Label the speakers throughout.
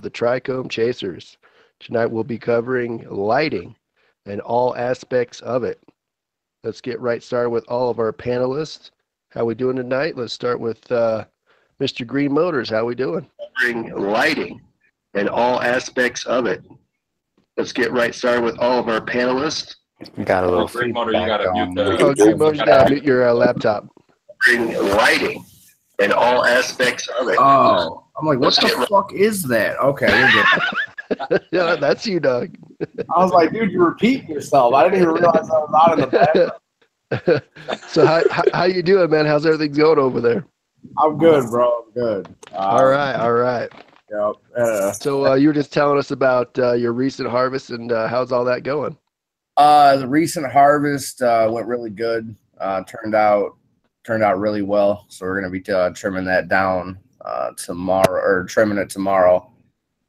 Speaker 1: the Trichome Chasers. Tonight we'll be covering lighting and all aspects of it. Let's get right started with all of our panelists. How we doing tonight? Let's start with Mr. Green Motors. How we doing? Covering lighting and all aspects of it. Let's get right started with all of our panelists.
Speaker 2: You got a little
Speaker 3: Green Motor, you gotta mute the.
Speaker 1: Oh, Green Motor, you gotta mute your laptop.
Speaker 4: Lighting and all aspects of it.
Speaker 2: Oh, I'm like, what the fuck is that? Okay, we're good.
Speaker 1: Yeah, that's you, Doug.
Speaker 2: I was like, dude, you're repeating yourself. I didn't even realize I was out in the back.
Speaker 1: So how you doing, man? How's everything going over there?
Speaker 2: I'm good, bro. I'm good.
Speaker 1: All right.
Speaker 2: Yep.
Speaker 1: So you were just telling us about your recent harvest and how's all that going?
Speaker 2: The recent harvest went really good. Turned out really well. So we're gonna be trimming that down tomorrow, or trimming it tomorrow.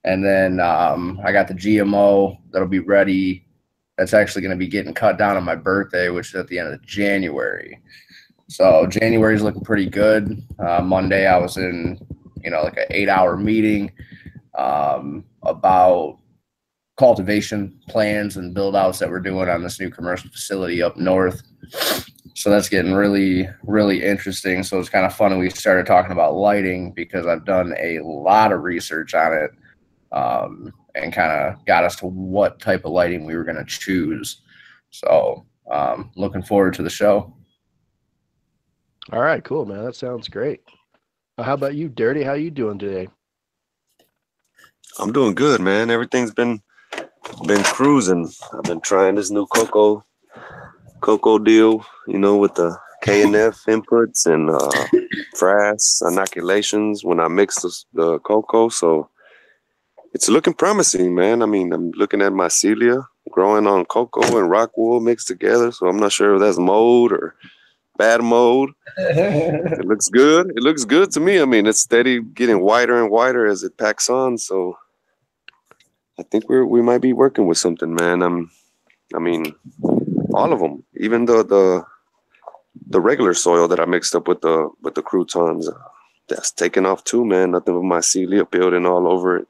Speaker 2: And then I got the GMO that'll be ready. That's actually going to be getting cut down on my birthday, which is at the end of January. So January is looking pretty good. Monday I was in, like an 8-hour meeting about cultivation plans and build outs that we're doing on this new commercial facility up north. So that's getting really, really interesting. So it's kind of fun when we started talking about lighting, because I've done a lot of research on it. And kind of got us to what type of lighting we were going to choose. So looking forward to the show.
Speaker 1: All right, cool, man. That sounds great. How about you, Dirty? How you doing today?
Speaker 5: I'm doing good, man. Everything's been cruising. I've been trying this new cocoa deal, with the K&F inputs and frass inoculations when I mix the cocoa. So it's looking promising, man. I mean, I'm looking at mycelia growing on cocoa and rock wool mixed together. So I'm not sure if that's mold or bad mold. It looks good. It looks good to me. I mean, it's steady getting whiter and whiter as it packs on. So I think we might be working with something, man. I mean, all of them, even the regular soil that I mixed up with the croutons, that's taken off too, man. Nothing but mycelia building all over it.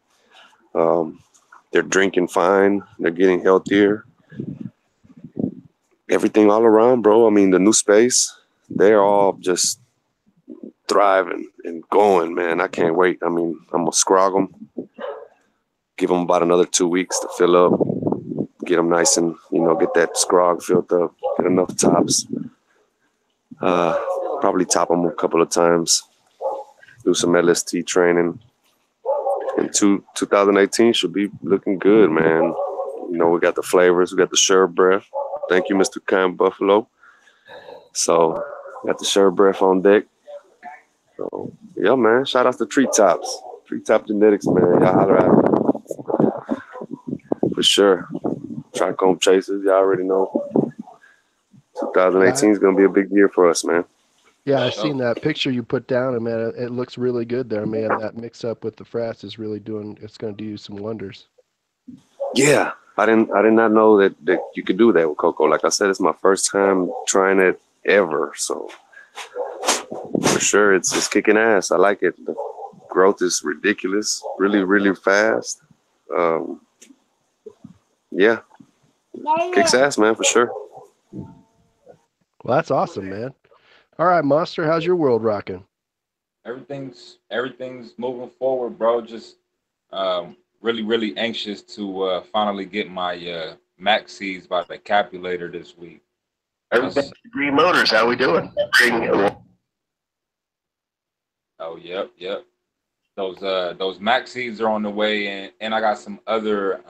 Speaker 5: They're drinking fine. They're getting healthier. Everything all around, bro. I mean, the new space, they're all just thriving and going, man. I can't wait. I mean, I'm going to scrog them, give them about another 2 weeks to fill up, get them nice and, get that scrog filled up, get enough tops. Probably top them a couple of times, do some LST training. And 2018 should be looking good, man. We got the flavors. We got the sure breath. Thank you, Mr. Kind Buffalo. So, got the sure breath on deck. So, yeah, man. Shout out to Treetops. Treetop Genetics, man. Y'all holler at me. For sure. Trichome Chasers, y'all already know. 2018 is going to be a big year for us, man.
Speaker 1: Yeah, I've seen that picture you put down, and man, it looks really good there, man. That mix up with the frass is really it's going to do you some wonders.
Speaker 5: Yeah, I did not know that you could do that with cocoa. Like I said, it's my first time trying it ever, so for sure it's kicking ass. I like it. The growth is ridiculous, really, really fast. Yeah, kicks ass, man, for sure.
Speaker 1: Well, that's awesome, man. All right, Monster, how's your world rocking?
Speaker 3: Everything's moving forward, bro. Just really, really anxious to finally get my max seeds by the capulator this week.
Speaker 4: Green Motors, how we doing?
Speaker 3: Oh, yep. Those max seeds are on the way, and I got some other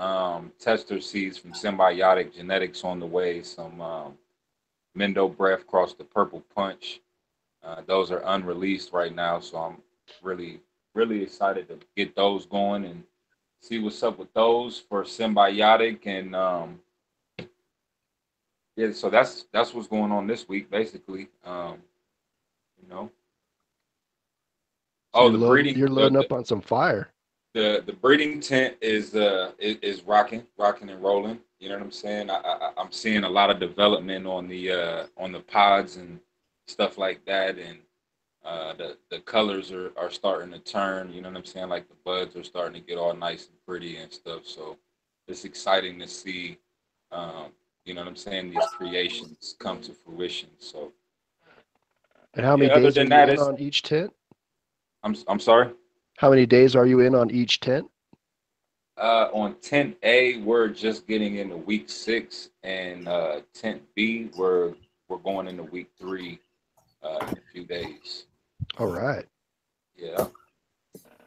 Speaker 3: tester seeds from Symbiotic Genetics on the way. Some Mendo Breath cross the Purple Punch. Those are unreleased right now, so I'm really, really excited to get those going and see what's up with those for Symbiotic. And yeah, so that's what's going on this week, basically. Oh,
Speaker 1: You're loading up on some fire.
Speaker 3: The breeding tent is rocking and rolling. You know what I'm saying? I'm seeing a lot of development on the pods and stuff like that, and The colors are starting to turn. You know what I'm saying? Like the buds are starting to get all nice and pretty and stuff. So it's exciting to see. You know what I'm saying? These creations come to fruition. So
Speaker 1: And how many
Speaker 3: yeah. Other
Speaker 1: days are
Speaker 3: than
Speaker 1: you
Speaker 3: that,
Speaker 1: in
Speaker 3: it's
Speaker 1: on each tent?
Speaker 3: I'm sorry.
Speaker 1: How many days are you in on each tent?
Speaker 3: On tent A, we're just getting into week 6, and tent B, we're going into week 3 in a few days.
Speaker 1: All right.
Speaker 3: Yeah,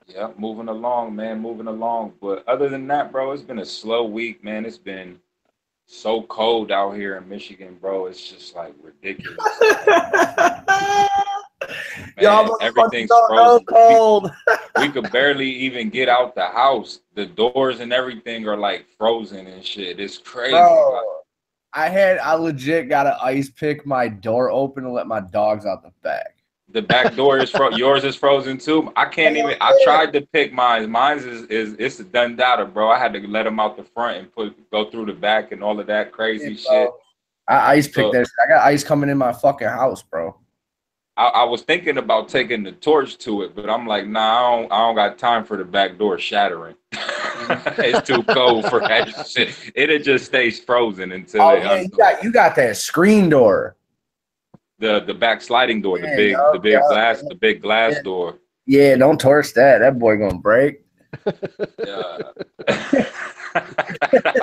Speaker 3: yeah, moving along, man, moving along. But other than that, bro, it's been a slow week, man. It's been so cold out here in Michigan, bro. It's just like ridiculous.
Speaker 2: Y'all
Speaker 3: Man,
Speaker 2: motherfuckers
Speaker 3: everything's
Speaker 2: don't know
Speaker 3: frozen.
Speaker 2: cold.
Speaker 3: We could barely even get out the house. The doors and everything are like frozen and shit. It's crazy.
Speaker 2: Bro,
Speaker 3: Like,
Speaker 2: I legit got to ice pick my door open to let my dogs out the back.
Speaker 3: the back door is yours is frozen too. I can't even. I tried to pick mine. Mine's is it's a done data, bro. I had to let them out the front and go through the back and all of that crazy shit.
Speaker 2: I ice picked
Speaker 3: So,
Speaker 2: that shit. I got ice coming in my fucking house, bro.
Speaker 3: I was thinking about taking the torch to it, but I'm like, nah, I don't got time for the back door shattering. It's too cold for that shit. It just stays frozen until
Speaker 2: Oh yeah, you got that screen door.
Speaker 3: The back sliding door,
Speaker 2: Yeah,
Speaker 3: the big glass
Speaker 2: yeah.
Speaker 3: door.
Speaker 2: Yeah, don't torch that. That boy gonna break.
Speaker 3: Yeah.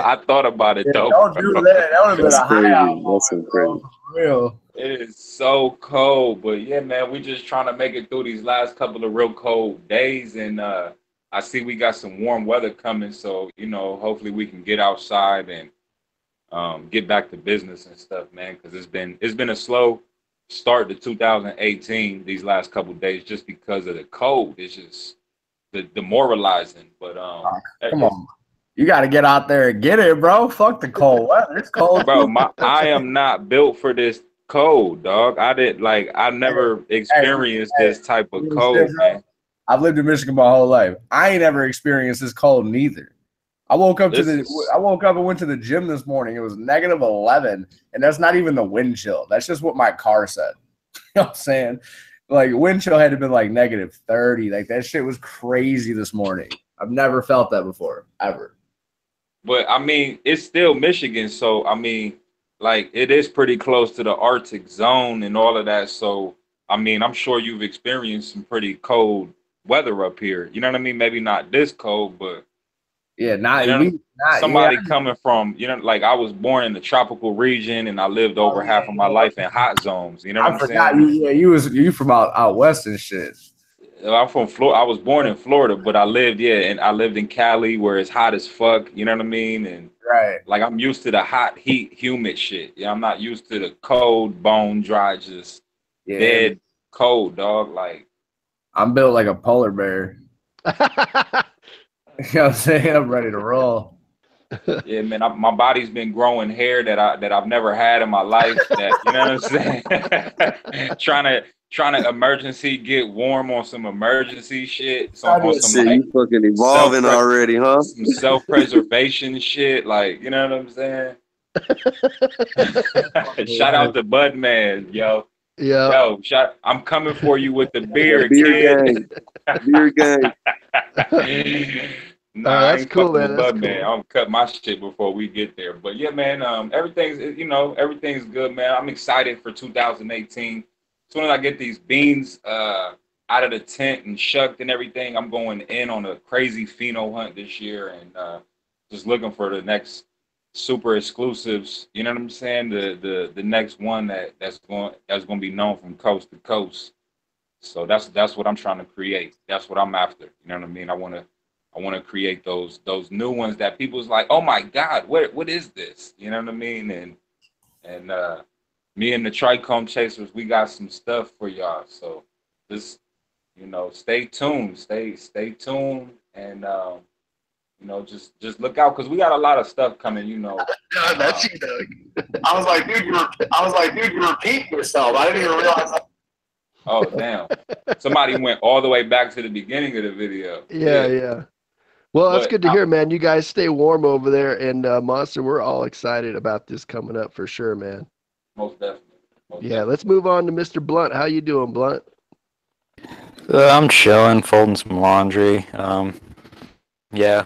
Speaker 3: I thought about it though.
Speaker 2: Don't do that. That would have been
Speaker 5: That's
Speaker 2: a
Speaker 5: crazy.
Speaker 2: high out
Speaker 5: That's
Speaker 2: moment,
Speaker 5: crazy.
Speaker 2: bro. For real.
Speaker 3: It is so cold, but yeah, man, we just trying to make it through these last couple of real cold days, and I see we got some warm weather coming, so hopefully we can get outside and get back to business and stuff, man, because it's been a slow start to 2018 these last couple of days just because of the cold. It's just the demoralizing, but
Speaker 2: Come on. You got to get out there and get it, bro. Fuck the cold weather. It's cold.
Speaker 3: bro, I am not built for this cold, dog. I never experienced this type of cold, man.
Speaker 2: I've lived in Michigan my whole life. I ain't ever experienced this cold neither. I woke up and went to the gym this morning. It was -11, and that's not even the wind chill. That's just what my car said. You know what I'm saying? Like wind chill had to be like -30. Like that shit was crazy this morning. I've never felt that before, ever.
Speaker 3: But I mean, it's still Michigan, so I mean, like it is pretty close to the Arctic zone and all of that. So I mean, I'm sure you've experienced some pretty cold weather up here. You know what I mean? Maybe not this cold, but
Speaker 2: yeah,
Speaker 3: somebody coming from, like I was born in the tropical region and I lived over half of my life in hot zones. You know what I'm saying?
Speaker 2: Yeah, you from out west and shit.
Speaker 3: I'm from Florida. I was born in Florida, but I lived in Cali where it's hot as fuck. You know what I mean? And
Speaker 2: right,
Speaker 3: like I'm used to the hot, heat, humid shit. Yeah, I'm not used to the cold, bone dry, just dead cold, dog. Like
Speaker 2: I'm built like a polar bear. You know what I'm saying? I'm ready to roll.
Speaker 3: Yeah, man, my body's been growing hair that I've never had in my life. That you know what I'm saying? trying to emergency get warm on some emergency shit.
Speaker 5: You fucking evolving already, huh?
Speaker 3: Some self-preservation shit, like you know what I'm saying? Shout out to Bud Man, yo.
Speaker 1: Yeah.
Speaker 3: Yo, I'm coming for you with the beer,
Speaker 5: kid. Beer gang.
Speaker 3: Nah,
Speaker 1: that's
Speaker 3: I ain't
Speaker 1: cool,
Speaker 3: fucking
Speaker 1: man.
Speaker 3: with
Speaker 1: That's
Speaker 3: Bud
Speaker 1: cool.
Speaker 3: Man. I'll cut my shit before we get there. But yeah, man, everything's good, man. I'm excited for 2018. As soon as I get these beans out of the tent and shucked and everything, I'm going in on a crazy pheno hunt this year and just looking for the next super exclusives. You know what I'm saying? The next one that's going to be known from coast to coast. So that's what I'm trying to create. That's what I'm after. You know what I mean? I want to create those new ones that people's like, oh my God, what is this? You know what I mean? And me and the Trichome Chasers, we got some stuff for y'all. So just stay tuned, stay tuned, and just look out because we got a lot of stuff coming.
Speaker 4: That's you, Doug. I was like, dude, you repeat yourself. I didn't even realize.
Speaker 3: Oh damn! Somebody went all the way back to the beginning of the video.
Speaker 1: Yeah. Well, that's good to hear, man. You guys stay warm over there, and Monster, we're all excited about this coming up for sure, man.
Speaker 3: Most definitely.
Speaker 1: Let's move on to Mr. Blunt. How you doing, Blunt?
Speaker 6: I'm chilling, folding some laundry. Yeah.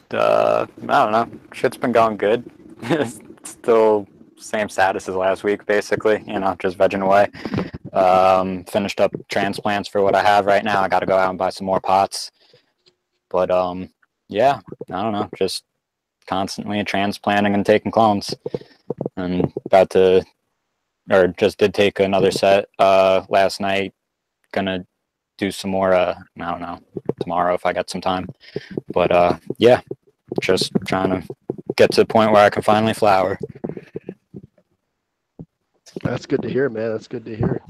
Speaker 6: I don't know. Shit's been going good. Still same status as last week, basically. You know, just vegging away. Finished up transplants for what I have right now. I got to go out and buy some more pots. But yeah, I don't know. Just constantly transplanting and taking clones. And about to, or just did take another set last night. Gonna do some more. I don't know, tomorrow if I got some time. But yeah, just trying to get to the point where I can finally flower.
Speaker 1: That's good to hear, man. That's good to hear.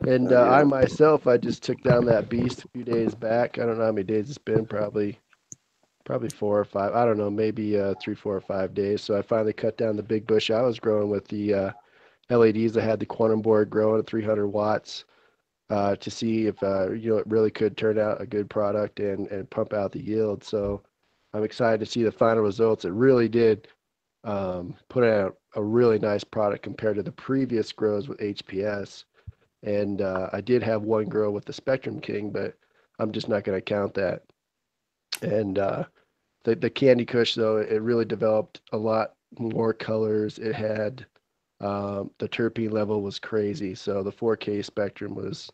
Speaker 1: And
Speaker 5: Yeah.
Speaker 1: I myself, I just took down that beast a few days back. I don't know how many days it's been. Probably 4 or 5. I don't know, maybe 3, 4, or 5 days. So I finally cut down the big bush I was growing with the LEDs. I had the quantum board growing at 300 watts to see if it really could turn out a good product and pump out the yield. So I'm excited to see the final results. It really did put out a really nice product compared to the previous grows with HPS. And I did have one grow with the Spectrum King, but I'm just not going to count that. And the Candy Kush, though, it really developed a lot more colors. It had the terpene level was crazy, so the 4K spectrum was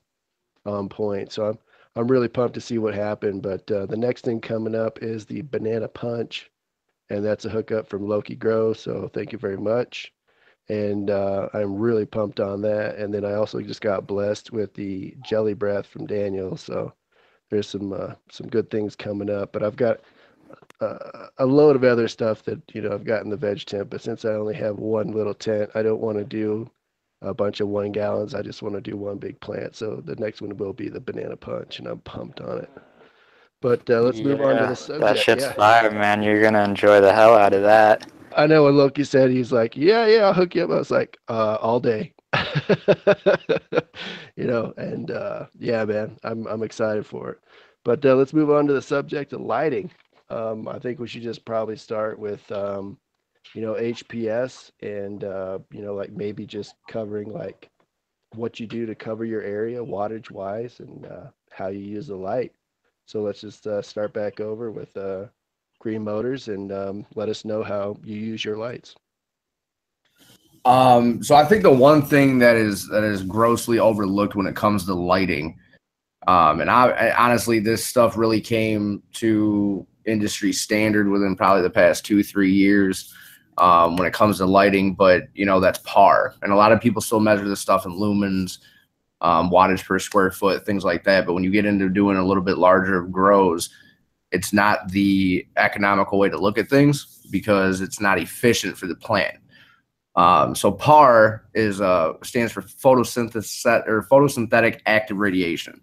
Speaker 1: on point. So I'm really pumped to see what happened. But the next thing coming up is the Banana Punch, and that's a hookup from Loki Gro. So thank you very much. And I'm really pumped on that. And then I also just got blessed with the Jelly Breath from Daniel. So there's some good things coming up. But I've got a load of other stuff that I've got in the veg tent. But since I only have one little tent, I don't want to do a bunch of 1 gallons. I just want to do one big plant. So the next one will be the Banana Punch, and I'm pumped on it. But let's move on to the
Speaker 6: Yeah, that
Speaker 1: subject.
Speaker 6: shit's
Speaker 1: Yeah.
Speaker 6: fire, man. You're gonna enjoy the hell out of that.
Speaker 1: I know when Loki said he's like, yeah, I'll hook you up. I was like, all day. And yeah, man, I'm excited for it. But let's move on to the subject of lighting. I think we should just probably start with HPS and like maybe just covering like what you do to cover your area wattage wise and how you use the light. So let's just start back over with Green Motors and let us know how you use your lights.
Speaker 2: So I think the one thing that is grossly overlooked when it comes to lighting, and I honestly, this stuff really came to industry standard within probably the past 2-3 years when it comes to lighting, but that's par. And a lot of people still measure this stuff in lumens, wattage per square foot, things like that. But when you get into doing a little bit larger grows, it's not the economical way to look at things because it's not efficient for the plant. So PAR is stands for photosynthetic active radiation.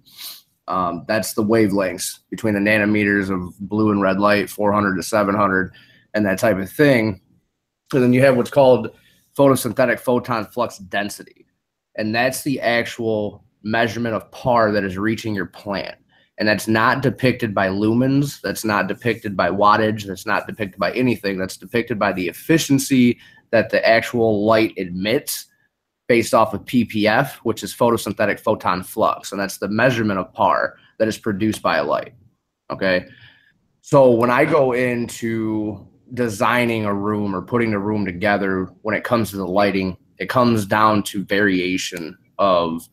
Speaker 2: That's the wavelengths between the nanometers of blue and red light, 400 to 700, and that type of thing. And then you have what's called photosynthetic photon flux density, and that's the actual measurement of PAR that is reaching your plant. And that's not depicted by lumens. That's not depicted by wattage. That's not depicted by anything. That's depicted by the efficiency that the actual light emits based off of PPF, which is photosynthetic photon flux. And that's the measurement of PAR that is produced by a light. Okay. So when I go into designing a room or putting the room together, when it comes to the lighting, it comes down to variation of,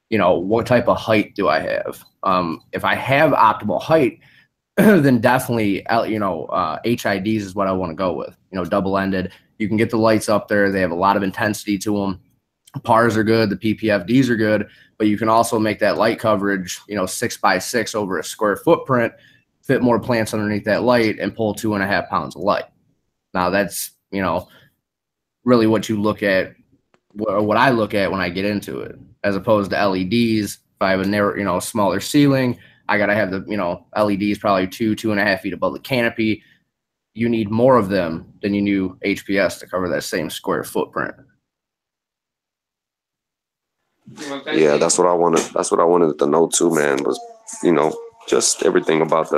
Speaker 2: what type of height do I have? If I have optimal height, then definitely, HIDs is what I want to go with, double-ended. You can get the lights up there. They have a lot of intensity to them. PARs are good. The PPFDs are good, but you can also make that light coverage, 6x6 over a square footprint, fit more plants underneath that light and pull 2.5 pounds of light. Now that's, really what you look at, what I look at when I get into it, as opposed to LEDs. If I have a narrow, smaller ceiling, I got to have the, LEDs probably 2.5 feet above the canopy. You need more of them than you do HPS to cover that same square footprint.
Speaker 5: Yeah, that's what I wanted. That's what I wanted to know too, man. Was just everything about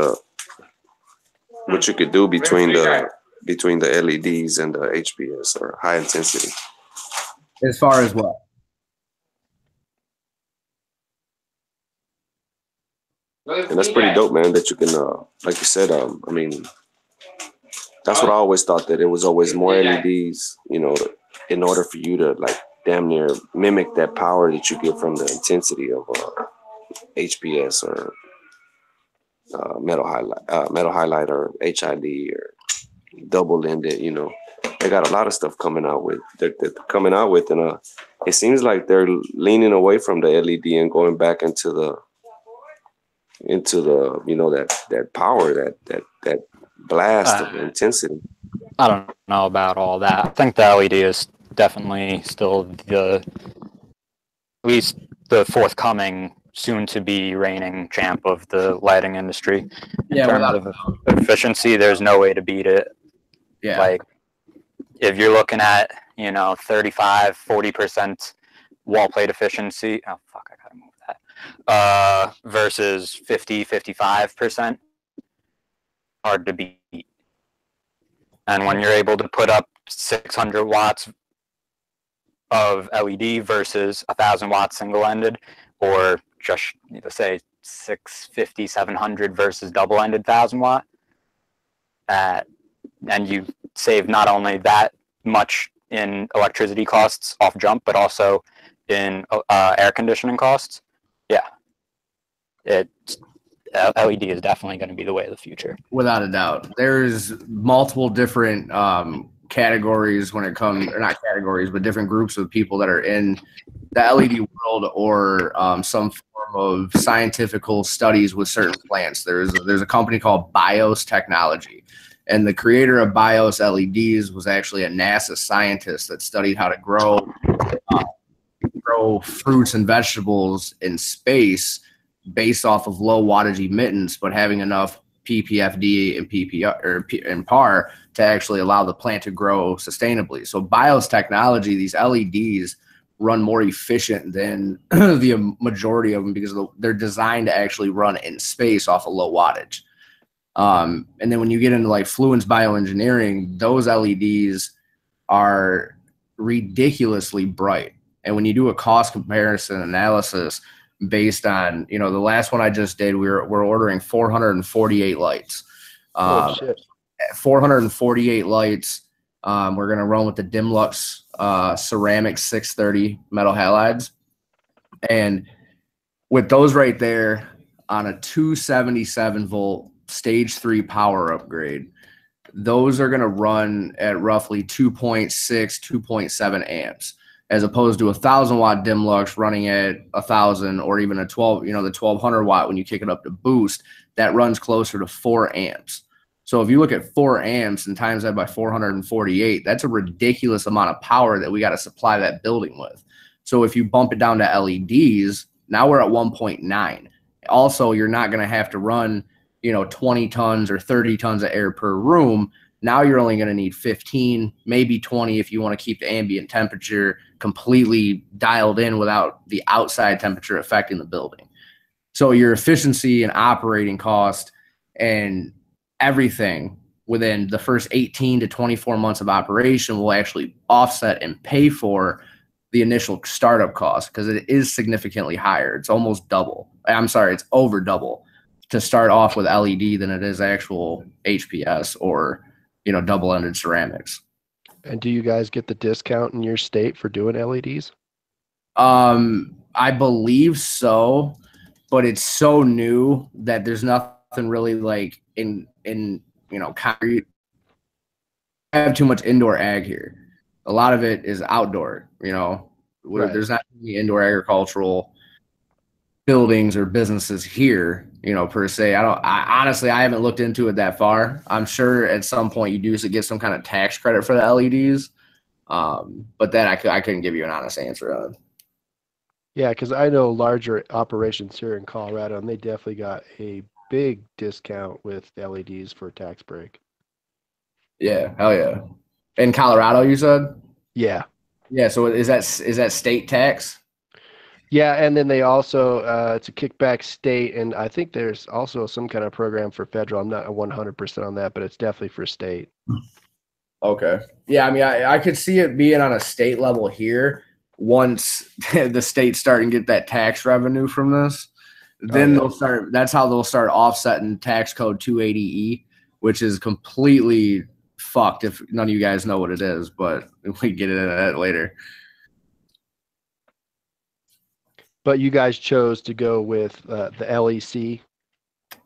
Speaker 5: what you could do between the LEDs and the HPS or high intensity.
Speaker 2: As far as what?
Speaker 5: And that's pretty dope, man, that you can, like you said, I mean, that's what I always thought, that it was always more LEDs, you know, in order for you to like damn near mimic that power that you get from the intensity of HPS or metal highlight or HID or double-ended, you know. They got a lot of stuff coming out with, they're coming out with, and it seems like they're leaning away from the LED and going back into the you know, that power, that blast of intensity.
Speaker 6: I don't know about all that. I think the LED is definitely still at least the forthcoming, soon to be reigning champ of the lighting industry. In terms of efficiency, there's no way to beat it.
Speaker 2: Yeah.
Speaker 6: Like, if you're looking at, you know, 35, 40% wall plate efficiency, oh fuck, I gotta move that, versus 50, 55%, hard to beat. And when you're able to put up 600 watts of LED versus 1,000 watts single-ended, or just, say 650, 700 versus double-ended 1,000 watt, and you save not only that much in electricity costs off jump, but also in air conditioning costs. Yeah, LED is definitely going to be the way of the future.
Speaker 2: Without a doubt. There's multiple different categories when it comes, or not categories, but different groups of people that are in the LED world, or some form of scientifical studies with certain plants. There's a company called BIOS Technology. And the creator of BIOS LEDs was actually a NASA scientist that studied how to grow fruits and vegetables in space based off of low wattage emittance, but having enough PPFD and PPR and PAR to actually allow the plant to grow sustainably. So BIOS technology, these LEDs run more efficient than the majority of them because they're designed to actually run in space off of low wattage. And then when you get into like Fluence bioengineering, those LEDs are ridiculously bright. And when you do a cost comparison analysis based on, the last one I just did, we're ordering 448 lights.
Speaker 1: Oh, shit.
Speaker 2: 448 lights. We're going to run with the Dimlux ceramic 630 metal halides. And with those right there on a 277 volt stage 3 power upgrade, those are going to run at roughly 2.6, 2.7 amps, as opposed to 1,000 watt Dimlux running at 1,000, or even the 1,200 watt when you kick it up to boost, that runs closer to 4 amps. So if you look at 4 amps and times that by 448, that's a ridiculous amount of power that we got to supply that building with. So if you bump it down to LEDs, now we're at 1.9. Also, you're not going to have to run 20 tons or 30 tons of air per room. Now you're only going to need 15, maybe 20 if you want to keep the ambient temperature completely dialed in without the outside temperature affecting the building. So your efficiency and operating cost and everything within the first 18 to 24 months of operation will actually offset and pay for the initial startup cost, because it is significantly higher. It's almost double. I'm sorry, it's over double to start off with LED than it is actual HPS or, double-ended ceramics.
Speaker 1: And do you guys get the discount in your state for doing LEDs?
Speaker 2: I believe so, but it's so new that there's nothing really like in concrete. I have too much indoor ag here. A lot of it is outdoor,
Speaker 1: Right.
Speaker 2: There's not any indoor agricultural buildings or businesses here, per se. I honestly haven't looked into it that far. I'm sure at some point you do get some kind of tax credit for the LEDs. But that I couldn't give you an honest answer on.
Speaker 1: Yeah, because I know larger operations here in Colorado, and they definitely got a big discount with LEDs for tax break.
Speaker 2: Yeah, hell yeah. In Colorado, you said?
Speaker 1: Yeah.
Speaker 2: Yeah, so is that state tax?
Speaker 1: Yeah, and then they also, it's a kickback state, and I think there's also some kind of program for federal. I'm not 100% on that, but it's definitely for state.
Speaker 2: Okay. Yeah, I mean, I could see it being on a state level here once the states start and get that tax revenue from this. then they'll start. That's how they'll start offsetting tax code 280E, which is completely fucked if none of you guys know what it is, but we get into that later.
Speaker 1: But you guys chose to go with the LEC.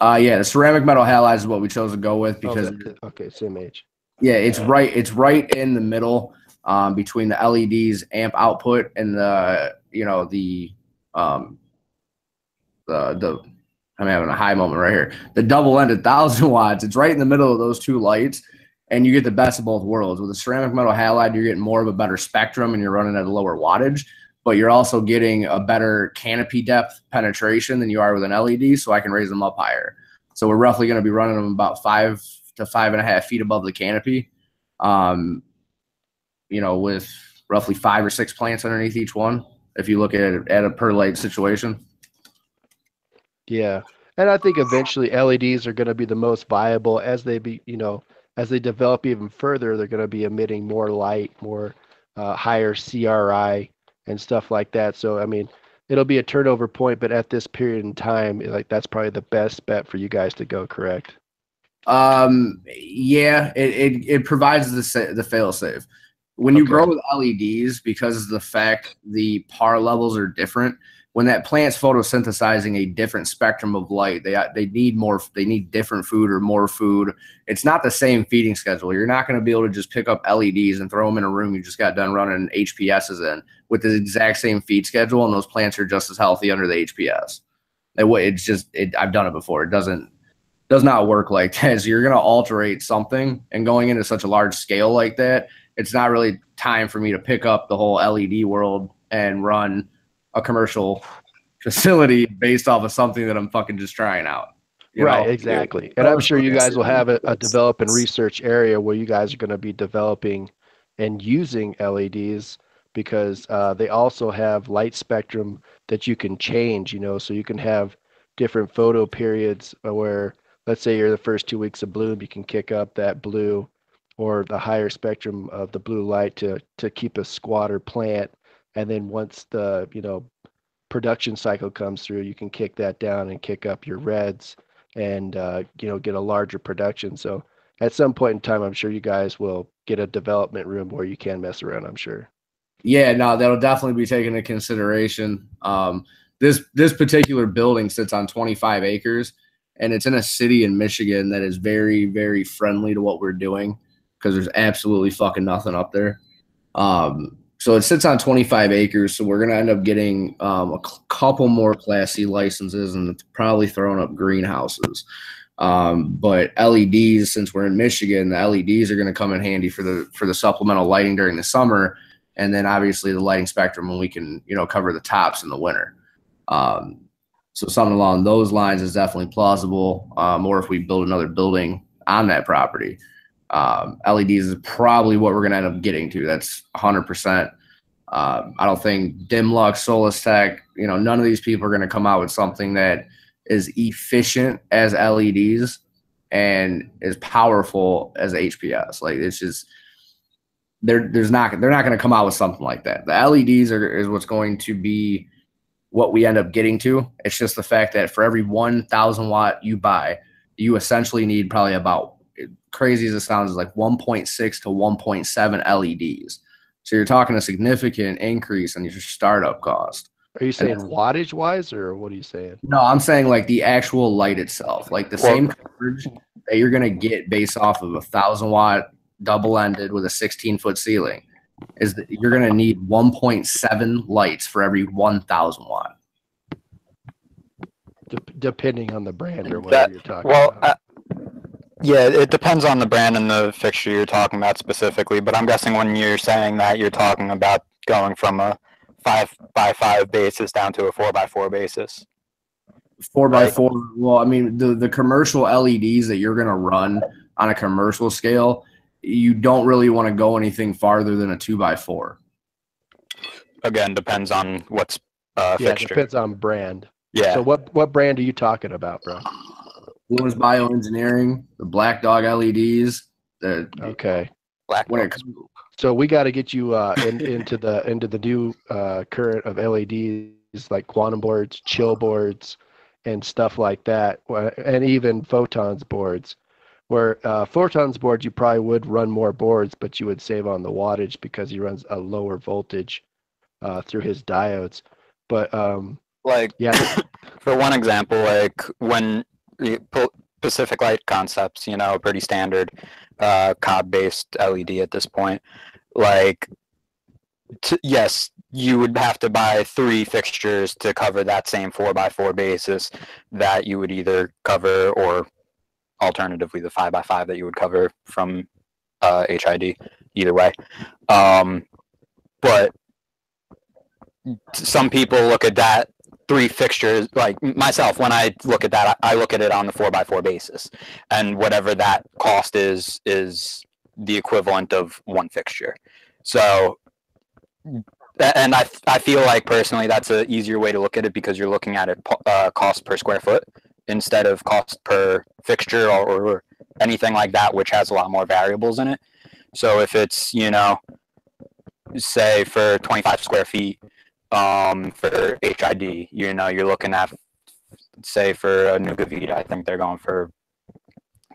Speaker 2: Yeah, the ceramic metal halides is what we chose to go with because
Speaker 1: okay, same age.
Speaker 2: Yeah, it's right in the middle between the LEDs amp output and the I'm having a high moment right here. The double-ended 1,000 watts. It's right in the middle of those two lights, and you get the best of both worlds. With the ceramic metal halide, you're getting more of a better spectrum, and you're running at a lower wattage, but you're also getting a better canopy depth penetration than you are with an LED, so I can raise them up higher. So we're roughly going to be running them about 5 to 5.5 feet above the canopy, with roughly 5 or 6 plants underneath each one, if you look at a per light situation.
Speaker 1: Yeah. And I think eventually LEDs are going to be the most viable as they as they develop even further, they're going to be emitting more light, more higher CRI and stuff like that. So, I mean, it'll be a turnover point, but at this period in time, like that's probably the best bet for you guys to go, correct?
Speaker 2: Yeah, it provides the fail safe. When you grow with LEDs, because of the fact the PAR levels are different, when that plant's photosynthesizing a different spectrum of light, they need different food or more food. It's not the same feeding schedule. You're not going to be able to just pick up LEDs and throw them in a room you just got done running HPSs in with the exact same feed schedule, and those plants are just as healthy under the HPS. I've done it before. It does not work like that. So you're going to alterate something, and going into such a large scale like that, it's not really time for me to pick up the whole LED world and run a commercial facility based off of something that I'm fucking just trying out.
Speaker 1: Right, exactly. And I'm sure you guys will have a develop and research area where you guys are going to be developing and using LEDs because they also have light spectrum that you can change, so you can have different photo periods where, let's say you're the first 2 weeks of bloom, you can kick up that blue or the higher spectrum of the blue light to keep a squatter plant. And then once the, production cycle comes through, you can kick that down and kick up your reds and, get a larger production. So at some point in time, I'm sure you guys will get a development room where you can mess around, I'm sure.
Speaker 2: Yeah, no, that'll definitely be taken into consideration. This particular building sits on 25 acres, and it's in a city in Michigan that is very, very friendly to what we're doing because there's absolutely fucking nothing up there. So it sits on 25 acres, so we're going to end up getting a couple more Class C licenses and probably throwing up greenhouses. But LEDs, since we're in Michigan, the LEDs are going to come in handy for the supplemental lighting during the summer, and then obviously the lighting spectrum when we can cover the tops in the winter. So something along those lines is definitely plausible. Or if we build another building on that property. LEDs is probably what we're going to end up getting to. That's 100%. I don't think Dimlux, Solistech, none of these people are going to come out with something that is efficient as LEDs and as powerful as HPS. Like it's just they're not going to come out with something like that. The LEDs is what's going to be what we end up getting to. It's just the fact that for every 1,000 watt you buy, you essentially need probably about, crazy as it sounds, is like 1.6 to 1.7 LEDs. So you're talking a significant increase in your startup cost.
Speaker 1: Are you saying wattage wise, or what are you saying?
Speaker 2: No, I'm saying like the actual light itself, like the same coverage that you're going to get based off of a 1,000 watt double ended with a 16-foot ceiling is that you're going to need 1.7 lights for every 1,000 watt.
Speaker 1: Depending on the brand or whatever you're talking about.
Speaker 6: Yeah, it depends on the brand and the fixture you're talking about specifically, but I'm guessing when you're saying that, you're talking about going from a 5x5 basis down to a 4x4 basis.
Speaker 2: 4x4. Well, I mean, the commercial LEDs that you're going to run on a commercial scale, you don't really want to go anything farther than a 2x4.
Speaker 6: Again, depends on what's fixture.
Speaker 1: Depends on brand.
Speaker 6: Yeah.
Speaker 1: So what brand are you talking about, bro?
Speaker 2: Bloom's Bioengineering, the Black Dog LEDs.
Speaker 1: So we got to get you into the new current of LEDs like quantum boards, chill boards, and stuff like that, and even Photons boards. Where Photons boards, you probably would run more boards, but you would save on the wattage because he runs a lower voltage through his diodes. But
Speaker 6: Like,
Speaker 1: yeah,
Speaker 6: for one example, like when Pacific Light Concepts, pretty standard COB-based LED at this point. Like, yes, you would have to buy 3 fixtures to cover that same 4x4 basis that you would either cover, or alternatively the 5x5 that you would cover from HID. Either way, but some people look at that 3 fixtures, like myself. When I look at that, I look at it on the 4x4 basis, and whatever that cost is the equivalent of 1 fixture. So, and I feel like personally that's an easier way to look at it, because you're looking at it cost per square foot instead of cost per fixture or anything like that, which has a lot more variables in it. So if it's, say for 25 square feet for HID, you're looking at, say for a Nuga Vita, I think they're going for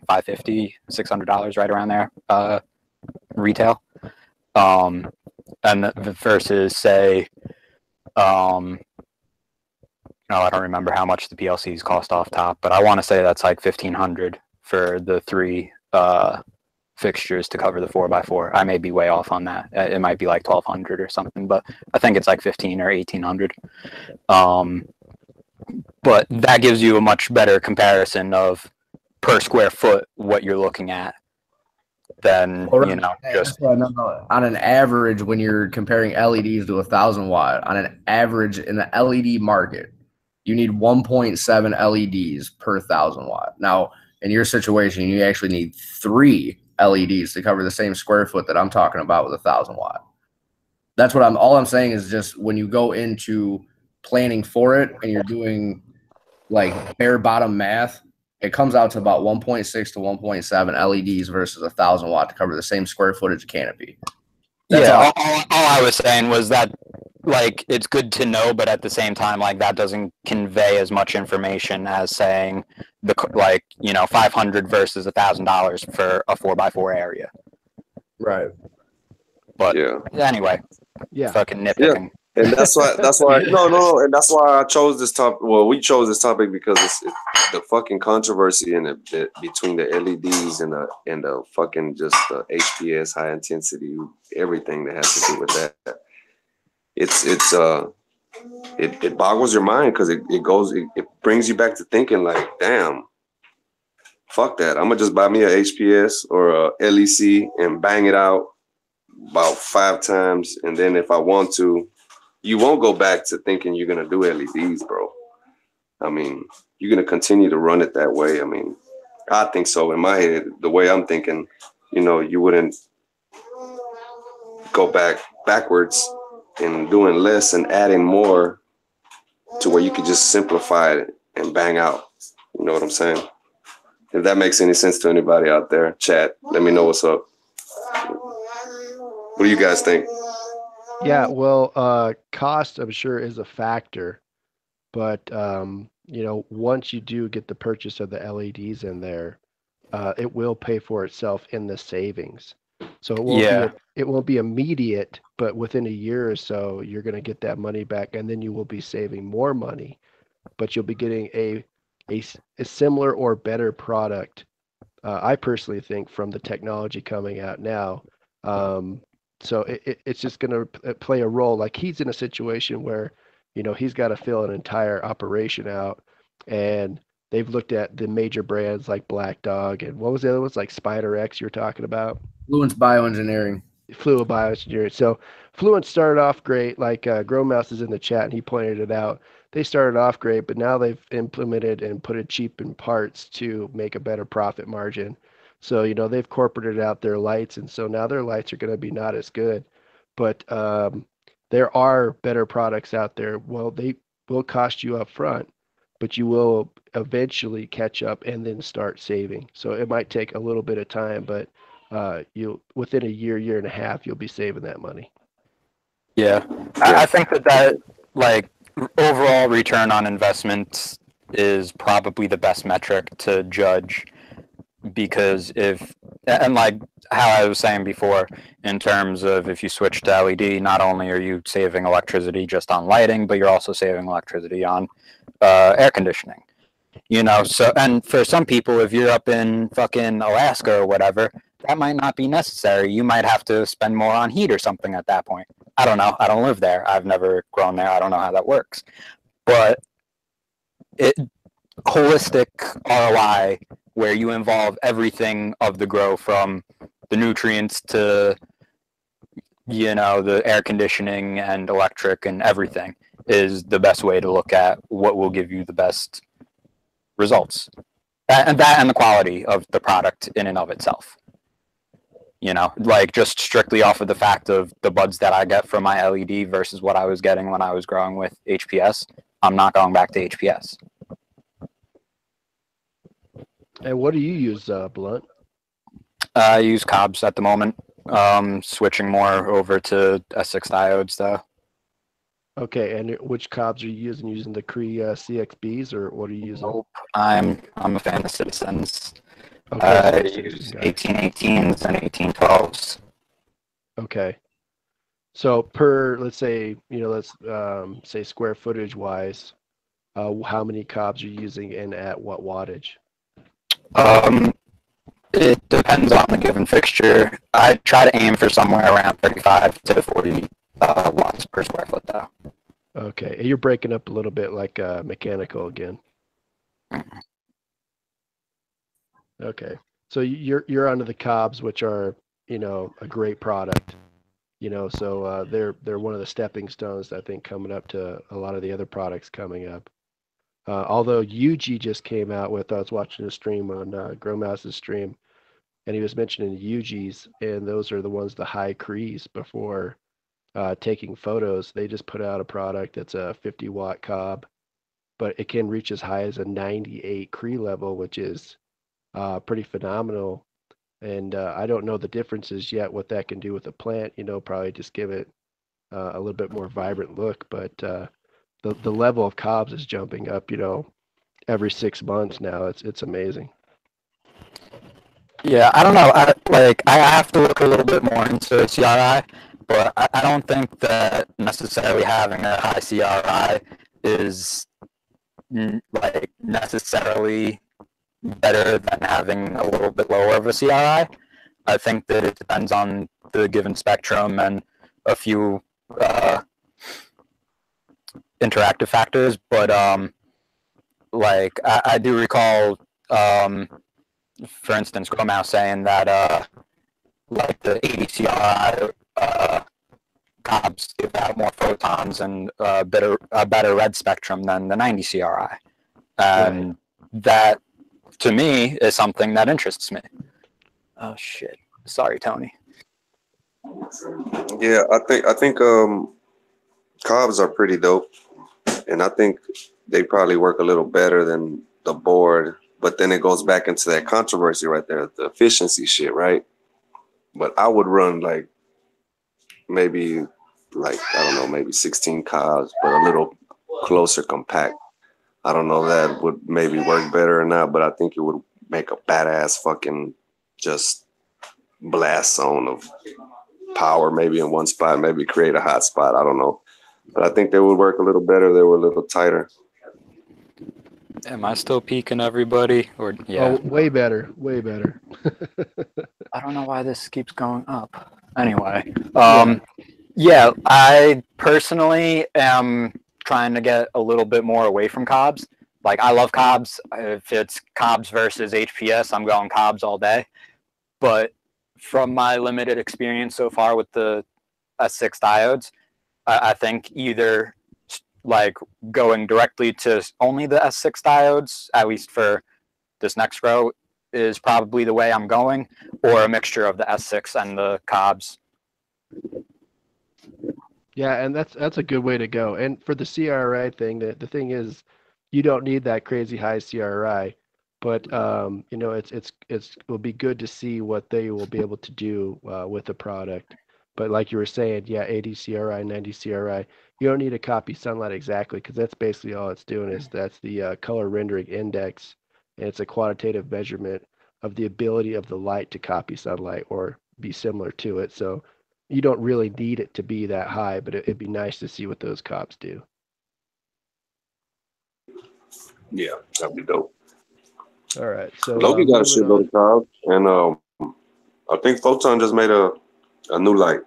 Speaker 6: $550, $600, right around there, retail. And versus, say, no, I don't remember how much the PLCs cost off top, but I want to say that's like $1,500 for the 3 fixtures to cover the 4x4. I may be way off on that. It might be like $1,200 or something, but I think it's like $1,500 or $1,800. But that gives you a much better comparison of per square foot what you're looking at than just
Speaker 2: on an average. When you're comparing LEDs to 1,000 watt, on an average in the LED market, you need 1.7 LEDs per 1,000 watt. Now, in your situation, you actually need 3 LEDs to cover the same square foot that I'm talking about with 1,000 watt. That's what all I'm saying is just when you go into planning for it and you're doing like bare bottom math, it comes out to about 1.6 to 1.7 LEDs versus 1,000 watt to cover the same square footage canopy. That's
Speaker 6: all I was saying was that, like, it's good to know, but at the same time, like, that doesn't convey as much information as saying 500 versus $1,000 for a 4x4 area.
Speaker 2: Right.
Speaker 6: But anyway, fucking nitpicking.
Speaker 5: Yeah. And that's why no, and that's why I chose this topic. Well, we chose this topic because it's the fucking controversy in the between the LEDs and the fucking just the HPS, high intensity, everything that has to do with that. It boggles your mind, because it brings you back to thinking like, damn, fuck that. I'm gonna just buy me a HPS or a LEC and bang it out about 5 times, and then if I want to. You won't go back to thinking you're going to do LEDs, bro. I mean, you're going to continue to run it that way. I mean, I think so in my head. The way I'm thinking, you wouldn't go backwards and doing less and adding more to where you could just simplify it and bang out. You know what I'm saying? If that makes any sense to anybody out there, chat, let me know what's up. What do you guys think?
Speaker 1: Yeah, well, cost, I'm sure, is a factor, but once you do get the purchase of the LEDs in there, it will pay for itself in the savings. So it won't be immediate, but within a year or so, you're going to get that money back, and then you will be saving more money, but you'll be getting a similar or better product. I personally think, from the technology coming out now. So it's just going to play a role. Like, he's in a situation where, he's got to fill an entire operation out, and they've looked at the major brands like Black Dog, and what was the other ones, like Spider X you were talking about?
Speaker 2: Fluence Bioengineering.
Speaker 1: Fluent Bioengineering. So Fluent started off great, like Grow Mouse is in the chat, and he pointed it out. They started off great, but now they've implemented and put it cheap in parts to make a better profit margin. So, they've corporated out their lights, and so now their lights are going to be not as good. But there are better products out there. Well, they will cost you up front, but you will eventually catch up and then start saving. So it might take a little bit of time, but within a year and a half, you'll be saving that money.
Speaker 6: Yeah. I think that like overall return on investment is probably the best metric to judge, because and like how I was saying before, in terms of if you switch to LED, not only are you saving electricity just on lighting, but you're also saving electricity on air conditioning. So, and for some people, if you're up in fucking Alaska or whatever, that might not be necessary. You might have to spend more on heat or something at that point. I don't know. I don't live there. I've never grown there. I don't know how that works. But holistic ROI, where you involve everything of the grow, from the nutrients to the air conditioning and electric and everything, is the best way to look at what will give you the best results, and the quality of the product in and of itself. Like just strictly off of the fact of the buds that I get from my LED versus what I was getting when I was growing with HPS, I'm not going back to HPS.
Speaker 1: And what do you use, Blunt?
Speaker 6: I use cobs at the moment. Switching more over to S6 diodes though.
Speaker 1: Okay, and which cobs are you using? Using the Cree CXBs, or what are you using?
Speaker 6: Nope. I'm a fan of Citizens.
Speaker 1: Okay,
Speaker 6: I use 1818s and 1812s.
Speaker 1: Okay. So per, let's say, let's say square footage wise, how many cobs are you using and at what wattage?
Speaker 6: It depends on the given fixture. I try to aim for somewhere around 35 to 40 watts per square foot though.
Speaker 1: Okay, and you're breaking up a little bit like mechanical again. Okay, so you're onto the cobs, which are a great product. So they're one of the stepping stones, I think, coming up to a lot of the other products coming up. Although UG just came out with, I was watching a stream on Growmouse's stream, and he was mentioning UGs, and those are the ones, the high Crees before taking photos. They just put out a product that's a 50-watt cob, but it can reach as high as a 98 Cree level, which is pretty phenomenal. And I don't know the differences yet, what that can do with the plant. Probably just give it a little bit more vibrant look. But the level of cobs is jumping up, every 6 months now. It's amazing.
Speaker 6: Yeah, I don't know. I have to look a little bit more into CRI, but I don't think that necessarily having a high CRI is like necessarily better than having a little bit lower of a CRI. I think that it depends on the given spectrum and a few interactive factors. But I do recall, for instance, Gromouse saying that like the 80 CRI cobs give out more photons and a better red spectrum than the 90 CRI, and that to me is something that interests me. Oh shit! Sorry, Tony.
Speaker 5: Yeah, I think cobs are pretty dope, and I think they probably work a little better than the board. But then it goes back into that controversy right there, the efficiency shit, right? But I would run maybe I don't know, maybe 16 cobs, but a little closer compact. I don't know if that would maybe work better or not, but I think it would make a badass fucking just blast zone of power maybe in one spot, maybe create a hot spot. I don't know. But I think they would work a little better. They were a little tighter.
Speaker 6: Am I still peaking everybody? Or yeah.
Speaker 1: Oh, way better. Way better.
Speaker 6: I don't know why this keeps going up. Anyway. Yeah, I personally am trying to get a little bit more away from cobs. Like, I love cobs. If it's cobs versus HPS, I'm going cobs all day. But from my limited experience so far with the S6 diodes, I think either like going directly to only the S6 diodes, at least for this next row, is probably the way I'm going, or a mixture of the S6 and the cobs.
Speaker 1: Yeah, and that's a good way to go. And for the CRI thing, the thing is, you don't need that crazy high CRI, but it will be good to see what they will be able to do with the product. But like you were saying, yeah, 80 CRI, 90 CRI, you don't need to copy sunlight exactly because that's basically all it's doing is that's the color rendering index, and it's a quantitative measurement of the ability of the light to copy sunlight or be similar to it. So you don't really need it to be that high, but it'd be nice to see what those cops do.
Speaker 5: Yeah, that'd be dope.
Speaker 1: All right, so
Speaker 5: Loki got a
Speaker 1: moving
Speaker 5: shitload
Speaker 1: on.
Speaker 5: of clouds, and I think Photon just made a new light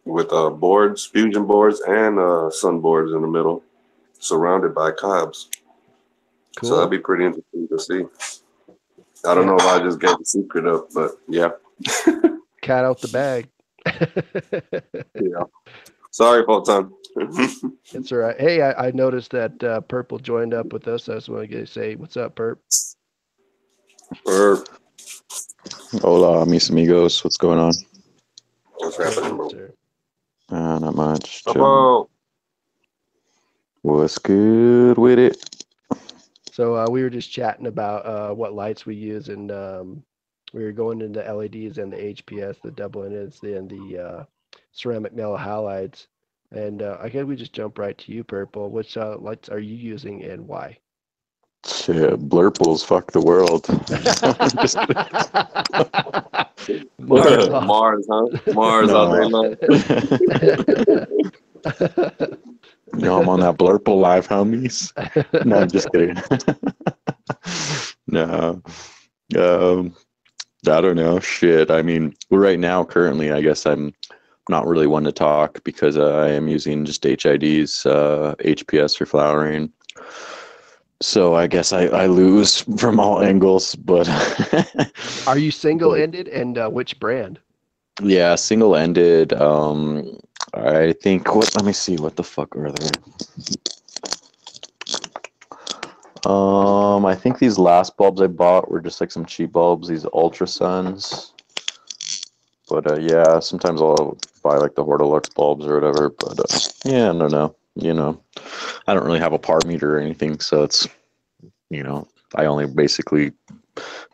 Speaker 5: with boards, fusion boards, and sun boards in the middle, surrounded by cobs.
Speaker 1: Cool.
Speaker 5: So that'd be pretty interesting to see. I don't know if I just gave the secret up, but yeah.
Speaker 1: Cat out the bag.
Speaker 5: Yeah. Sorry, Photon.
Speaker 1: It's all right. Hey, I noticed that Purple joined up with us. I just want to say, what's up, Perp?
Speaker 7: Hola, mis amigos. What's going on?
Speaker 5: What's happening, bro?
Speaker 1: Sir.
Speaker 7: Not much.
Speaker 5: Hello.
Speaker 7: What's good with it?
Speaker 1: So we were just chatting about what lights we use, and we were going into LEDs and the HPS, the double ends, and the ceramic metal halides. And I guess we just jump right to you, Purple. Which lights are you using and why?
Speaker 7: Shit, blurples, fuck the world.
Speaker 5: Mars, huh? Mars all day long.
Speaker 7: No, I'm on that blurple live, homies. No, I'm just kidding. No. I don't know. Shit. I mean, right now, currently, I guess I'm not really one to talk because I am using just HIDs, HPS for flowering. So I guess I lose from all angles, but
Speaker 1: Are you single-ended, and which brand?
Speaker 7: yeah, single-ended. I think let me see, what the fuck are they? I think these last bulbs I bought were just like some cheap bulbs, these Ultra Suns. But yeah, sometimes I'll buy like the Hortolux bulbs or whatever. But yeah, I don't know. You know, I don't really have a par meter or anything, so it's, you know, I only basically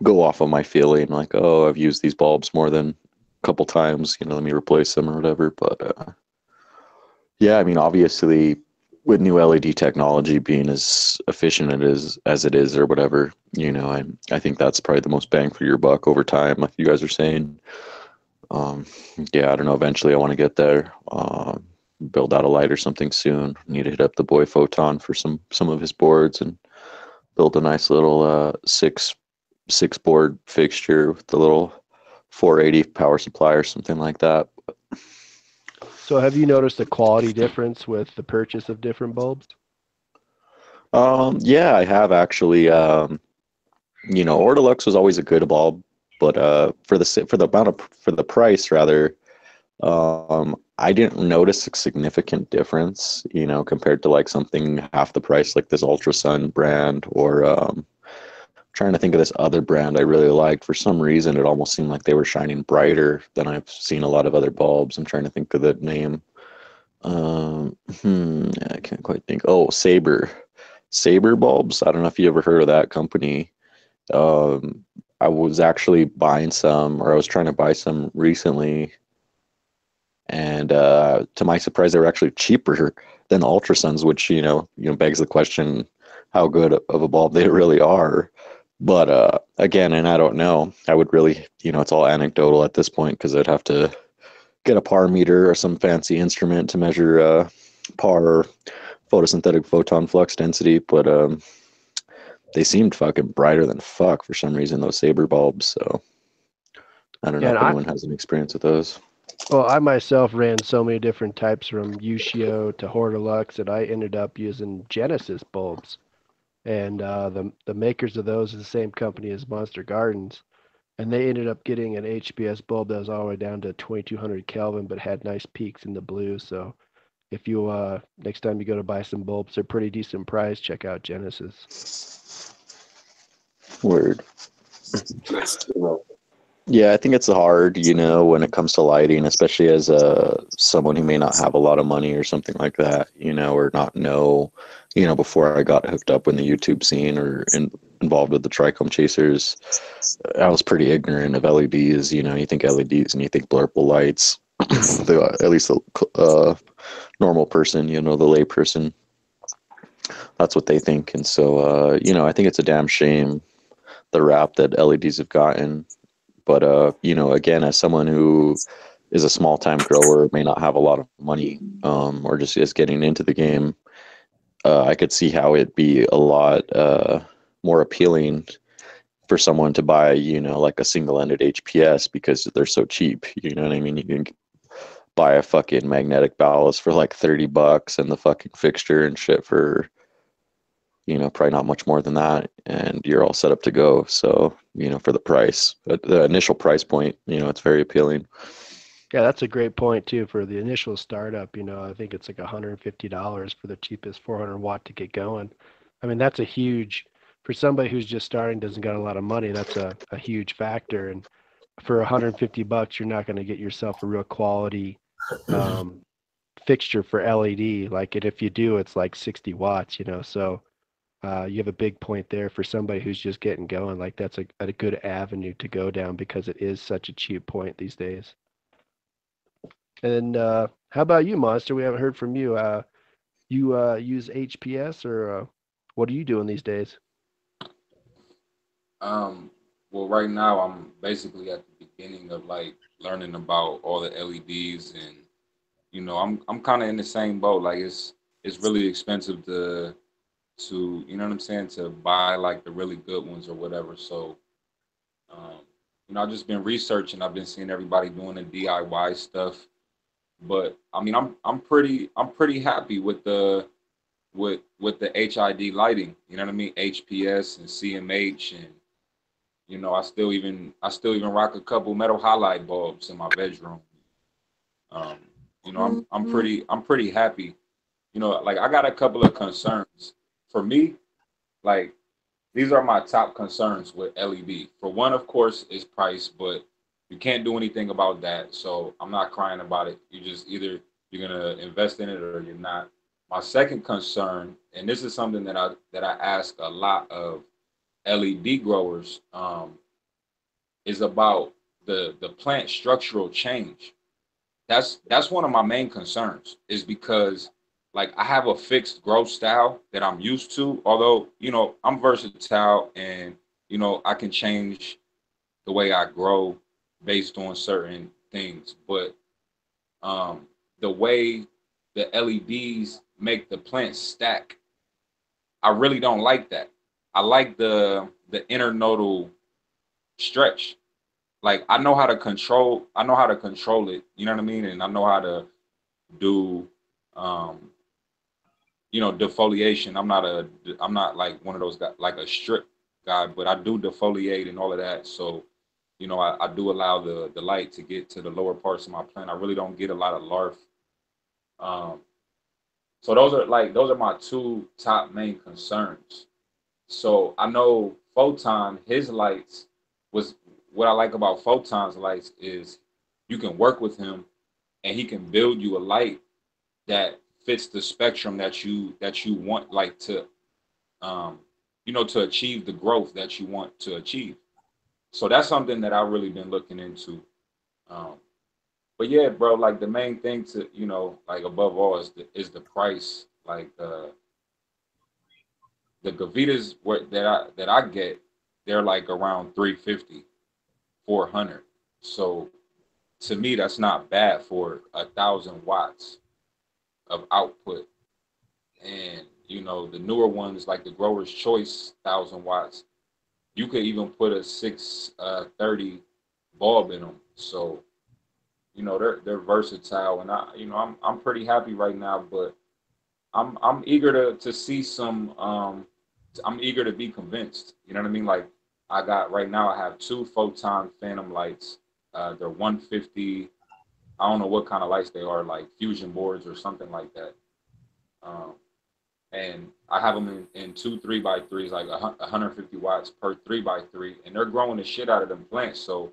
Speaker 7: go off of my feeling, like, oh, I've used these bulbs more than a couple times, you know, let me replace them or whatever. But yeah, I mean, obviously, with new LED technology being as efficient as it is or whatever, you know, I think that's probably the most bang for your buck over time, like you guys are saying. Yeah, I don't know. Eventually, I want to get there. Build out a light or something soon. Need to hit up the boy Photon for some of his boards and build a nice little six board fixture with the little 480 power supply or something like that.
Speaker 1: So have you noticed a quality difference with the purchase of different bulbs?
Speaker 7: Yeah, I have actually. You know, Ortolux was always a good bulb, but for the price rather, I didn't notice a significant difference, you know, compared to like something half the price like this Ultra Sun brand, or trying to think of this other brand I really liked. For some reason, it almost seemed like they were shining brighter than I've seen a lot of other bulbs. I'm trying to think of the name. I can't quite think. Oh, Saber bulbs. I don't know if you ever heard of that company. I was actually buying some, or I was trying to buy some recently, and to my surprise, they were actually cheaper than the Ultra Suns, which you know begs the question how good of a bulb they really are. But again, and I don't know, I would really, you know, it's all anecdotal at this point because I'd have to get a par meter or some fancy instrument to measure par or photosynthetic photon flux density, but they seemed fucking brighter than fuck for some reason, those Saber bulbs. So I don't know if anyone has an experience with those.
Speaker 1: Well, I myself ran so many different types from Ushio to Hortolux that I ended up using Genesis bulbs. And the makers of those is the same company as Monster Gardens. And they ended up getting an HPS bulb that was all the way down to 2200 Kelvin, but had nice peaks in the blue. So if you next time you go to buy some bulbs, they're pretty decent price. Check out Genesis.
Speaker 7: Word. Yeah, I think it's hard, you know, when it comes to lighting, especially as someone who may not have a lot of money or something like that, you know, or not know, you know, before I got hooked up in the YouTube scene or involved with the Trichome chasers, I was pretty ignorant of LEDs. You know, you think LEDs and you think blurple lights. at least the normal person, you know, the lay person. That's what they think. And so, you know, I think it's a damn shame the rap that LEDs have gotten. But, you know, again, as someone who is a small time grower, may not have a lot of money, or just is getting into the game, I could see how it'd be a lot more appealing for someone to buy, you know, like a single-ended HPS because they're so cheap. You know what I mean? You can buy a fucking magnetic ballast for like $30 and the fucking fixture and shit for, you know, probably not much more than that, and you're all set up to go. So, you know, for the price, the initial price point, you know, it's very appealing.
Speaker 1: Yeah, that's a great point too for the initial startup. You know, I think it's like $150 for the cheapest 400 watt to get going. I mean, that's a huge for somebody who's just starting, doesn't got a lot of money. That's a huge factor. And for $150, you're not going to get yourself a real quality um, fixture for LED. Like it, if you do, it's like 60 watts. You know, so you have a big point there for somebody who's just getting going. Like that's a good avenue to go down because it is such a cheap point these days. And how about you, Monster? We haven't heard from you. You use HPS or what are you doing these days?
Speaker 3: Well, right now I'm basically at the beginning of like learning about all the LEDs, and I'm kind of in the same boat. Like it's really expensive to you know what I'm saying, to buy like the really good ones or whatever. So um, I've just been researching. I've been seeing everybody doing the DIY stuff, but I mean I'm pretty happy with the HID lighting. You know what I mean? HPS and CMH, and I still even rock a couple metal halide bulbs in my bedroom. Um, I'm pretty happy. Like I got a couple of concerns. For me, like these are my top concerns with LED. For one, of course, is price, but you can't do anything about that. So I'm not crying about it. You just either you're gonna invest in it or you're not. My second concern, and this is something that I ask a lot of LED growers, is about the plant structural change. That's one of my main concerns, is because like I have a fixed growth style that I'm used to, although I'm versatile, and I can change the way I grow based on certain things, but the way the LEDs make the plants stack, I really don't like that. I like the internodal stretch. Like I know how to control it, you know what I mean? And I know how to do um defoliation. I'm not like one of those guys, like a strip guy, but I do defoliate and all of that. So I do allow the light to get to the lower parts of my plant. I really don't get a lot of larf. um so those are my two top main concerns. So I know Photon, his lights was what I like about Photon's lights is you can work with him and he can build you a light that fits the spectrum that you want, like um to achieve the growth that you want to achieve. So that's something that I've really been looking into. Um but yeah, bro, like the main thing to like above all is the price. Like the Gavitas that I get, they're like around 350, 400. So to me, that's not bad for 1,000 watts of output. And the newer ones like the Grower's Choice 1,000 watts, you could even put a 630 bulb in them. So they're versatile, and I'm pretty happy right now. But I'm eager to see some. I'm eager to be convinced. You know what I mean? Like I got right now, I have two Photon Phantom lights. They're 150. I don't know what kind of lights they are, like fusion boards or something like that. Um, and I have them in two 3x3s, like 150 watts per 3x3, and they're growing the shit out of them plants. So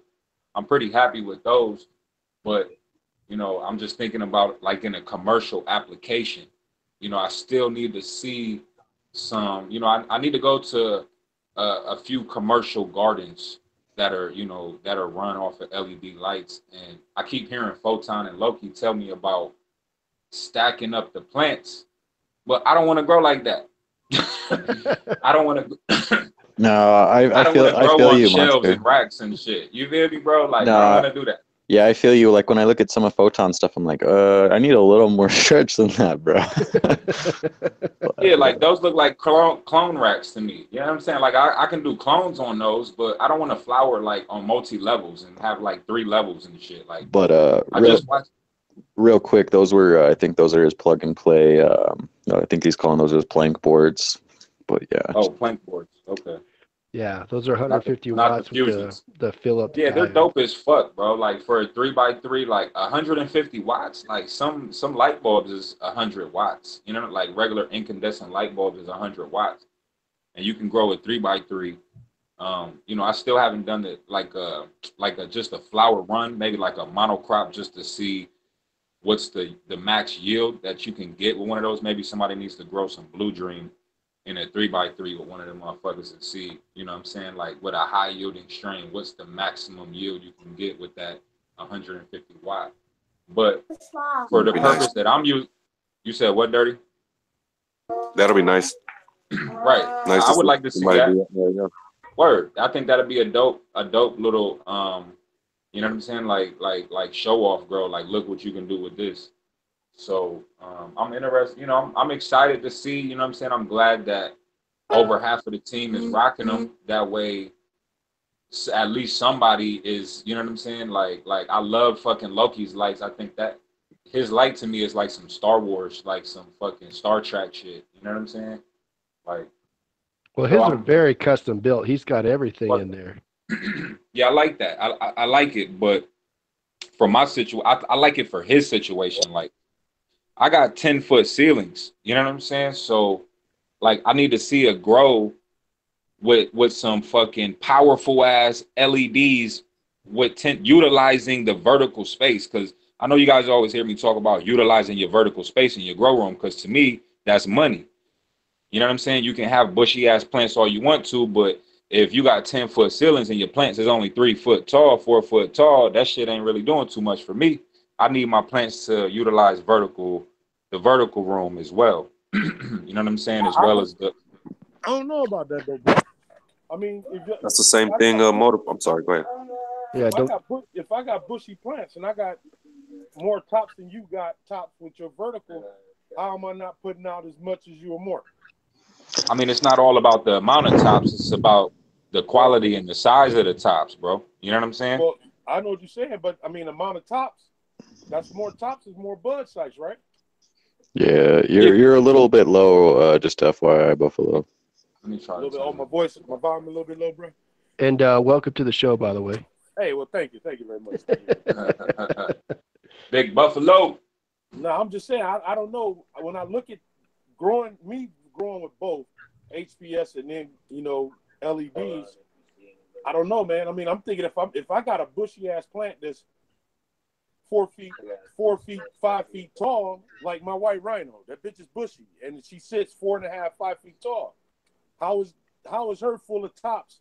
Speaker 3: I'm pretty happy with those. But I'm just thinking about like in a commercial application. I still need to see some. I need to go to a few commercial gardens that are, you know, that are run off of LED lights. And I keep hearing Photon and Loki tell me about stacking up the plants, but I don't want to grow like that. I don't want to.
Speaker 7: No,
Speaker 3: I don't want to
Speaker 7: I
Speaker 3: grow
Speaker 7: feel
Speaker 3: on
Speaker 7: you,
Speaker 3: shelves
Speaker 7: Monster.
Speaker 3: and racks and shit. You feel me, bro? Like, I
Speaker 7: No,
Speaker 3: don't want to do that.
Speaker 7: yeah, I feel you. Like when I look at some of Photon stuff, I'm like, I need a little more stretch than that, bro.
Speaker 3: Yeah, like those look like clone racks to me. You know what I'm saying? Like I can do clones on those, but I don't want to flower like on multi levels and have like 3 levels and shit. Like,
Speaker 7: But
Speaker 3: I just watched.
Speaker 7: real quick, those were I think those are his plug and play. No, I think he's calling those his plank boards. But yeah.
Speaker 3: Oh, plank boards. Okay.
Speaker 1: Yeah, those are 150
Speaker 3: not the
Speaker 1: watts with
Speaker 3: fusions.
Speaker 1: the fill up.
Speaker 3: Yeah, they're
Speaker 1: diode.
Speaker 3: dope as fuck, bro. Like for a 3x3, like 150 watts. Like some light bulbs is 100 watts. You know, like regular incandescent light bulbs is 100 watts, and you can grow a 3x3. You know, I still haven't done it like just a flower run, maybe like a monocrop, just to see what's the max yield that you can get with one of those. Maybe somebody needs to grow some Blue Dream in a 3x3 with one of them motherfuckers and see, you know what I'm saying, like with a high yielding strain, what's the maximum yield you can get with that 150 watt. But for the purpose that I'm using, you said what, Dirty?
Speaker 5: That'll be nice.
Speaker 3: Right.
Speaker 5: Nice.
Speaker 3: I would like to see that.
Speaker 5: Yeah.
Speaker 3: Word. I think that'd be a dope little you know what I'm saying, like show off, girl. Like, look what you can do with this. So I'm interested, you know, I'm excited to see, you know what I'm saying? I'm glad that over half of the team is rocking them. That way, at least somebody is, you know what I'm saying? Like I love fucking Loki's lights. I think that his light to me is like some Star Wars, like some fucking Star Trek shit. You know what I'm saying? Like,
Speaker 1: Well, his are very custom built. He's got everything in there.
Speaker 3: Yeah, I like that. I like it, but for my situation, I like it for his situation. Like, I got 10-foot ceilings. You know what I'm saying? So, like, I need to see a grow with some fucking powerful ass LEDs with utilizing the vertical space. Because I know you guys always hear me talk about utilizing your vertical space in your grow room. Because to me, that's money. You know what I'm saying? You can have bushy ass plants all you want to, but if you got 10-foot ceilings and your plants is only 3 foot tall, 4 foot tall, that shit ain't really doing too much for me. I need my plants to utilize the vertical room as well. You know what I'm saying? As well as the.
Speaker 8: I don't know about that though, bro. I mean,
Speaker 5: That's the same thing. I'm sorry. Go ahead.
Speaker 1: Yeah,
Speaker 8: if I got bushy plants and I got more tops than you got tops with your vertical, how am I not putting out as much as you or more?
Speaker 3: I mean, it's not all about the amount of tops. It's about the quality and the size of the tops, bro. You know what I'm saying?
Speaker 8: Well, I know what you're saying, but I mean, amount of tops. That's more tops is more bud size, right?
Speaker 7: Yeah, you're a little bit low. Just FYI, Buffalo.
Speaker 3: Let me try
Speaker 8: a little bit. Oh, my voice, my volume a little bit low, bro.
Speaker 1: And welcome to the show, by the way.
Speaker 8: Hey, well, thank you very much.
Speaker 3: Big Buffalo.
Speaker 8: No, I'm just saying. I don't know. When I look at growing with both HPS and then, you know, LEDs, I don't know, man. I mean, I'm thinking if I got a bushy ass plant that's 4 feet, 5 feet tall, like my white rhino, that bitch is bushy, and she sits 4.5, 5 feet tall. How is her full of tops?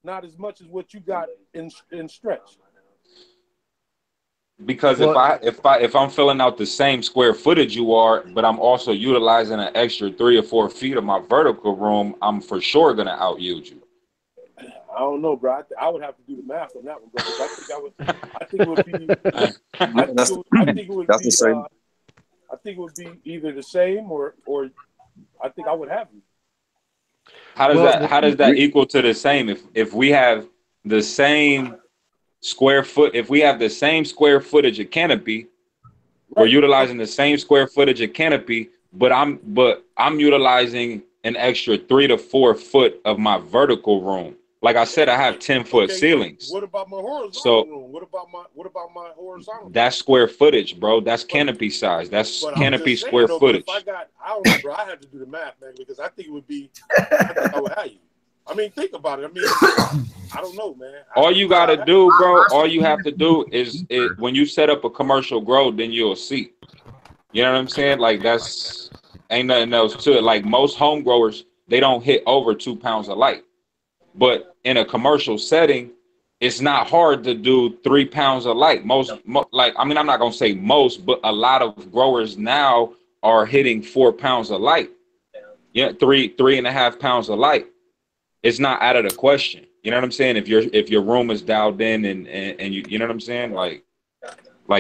Speaker 8: Not as much as what you got in stretch.
Speaker 3: Because if I'm filling out the same square footage you are, but I'm also utilizing an extra 3 or 4 feet of my vertical room, I'm for sure gonna out yield you.
Speaker 8: I don't know, bro. I would have to do the math on that one, bro. I think it would be either the same or I think I would have you.
Speaker 3: How does that equal to the same? If we have the same square footage of canopy, right. We're utilizing the same square footage of canopy, but I'm utilizing an extra 3 to 4 foot of my vertical room. Like I said, I have 10-foot ceilings.
Speaker 8: What about my horizontal room? What about my horizontal?
Speaker 3: That's square footage, bro. That's canopy size. That's canopy square footage.
Speaker 8: I don't know, bro. I have to do the math, man, because I think it would be. I think I would have you. I mean, think about it. I mean, I don't know, man.
Speaker 3: All you gotta do, bro. All you have to do is when you set up a commercial grow, then you'll see. You know what I'm saying? Like ain't nothing else to it. Like most home growers, they don't hit over 2 pounds of light. But in a commercial setting, it's not hard to do 3 pounds of light. Like, I mean, I'm not gonna say most, but a lot of growers now are hitting 4 pounds of light. Yeah, 3.5 pounds of light. It's not out of the question. You know what I'm saying? If your room is dialed in and you know what I'm saying? Like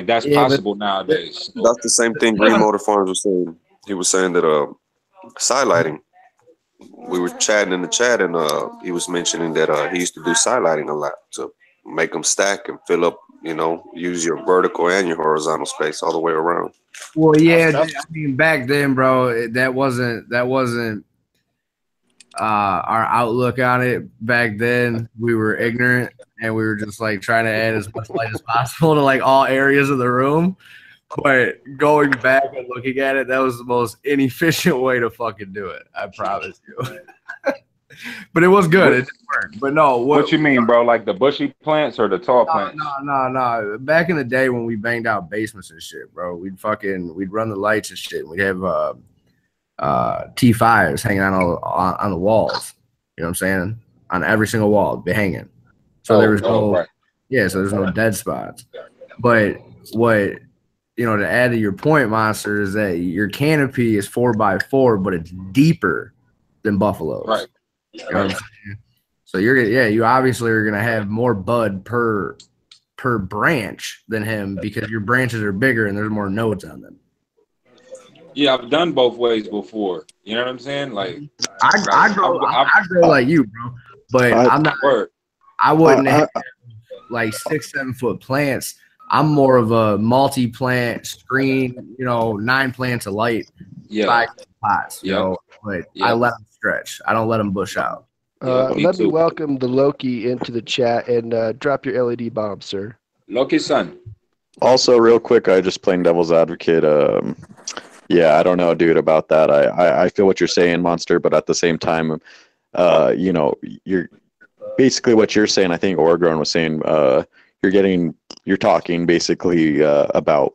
Speaker 3: that's possible nowadays. So,
Speaker 5: That's the same thing Green Motor Farms was saying. He was saying that side lighting. We were chatting in the chat, and he was mentioning that he used to do side lighting a lot to make them stack and fill up. You know, use your vertical and your horizontal space all the way around.
Speaker 2: Well, yeah, I mean, back then, bro, that wasn't our outlook on it. Back then, we were ignorant, and we were just like trying to add as much light as possible to like all areas of the room. But going back and looking at it, that was the most inefficient way to fucking do it. I promise you. But it was good. It did work. But no,
Speaker 3: what you mean, bro? Like the bushy plants or the tall plants?
Speaker 2: No. Back in the day when we banged out basements and shit, bro, we'd run the lights and shit. We'd have T5s hanging on the walls. You know what I'm saying? On every single wall, be hanging. So there was so there's no dead spots. But what to add to your point, Monster, is that your canopy is 4x4, but it's deeper than Buffalo's.
Speaker 3: Right.
Speaker 2: You know what I'm saying? So you obviously are gonna have more bud per branch than him because your branches are bigger and there's more nodes on them.
Speaker 3: Yeah, I've done both ways before. You know what I'm saying? Like
Speaker 2: I grow like you, bro. But I'm not. I wouldn't have like 6-7 foot plants. I'm more of a multi-plant screen. 9 plants of light. 5 pots. But I let them stretch. I don't let them bush out.
Speaker 1: Let me welcome the Loki into the chat and drop your LED bomb, sir.
Speaker 3: Loki son.
Speaker 7: Also, real quick, I just playing devil's advocate. I don't know, dude, about that. I feel what you're saying, Monster, but at the same time, you're basically what you're saying. I think Oregon was saying you're talking basically about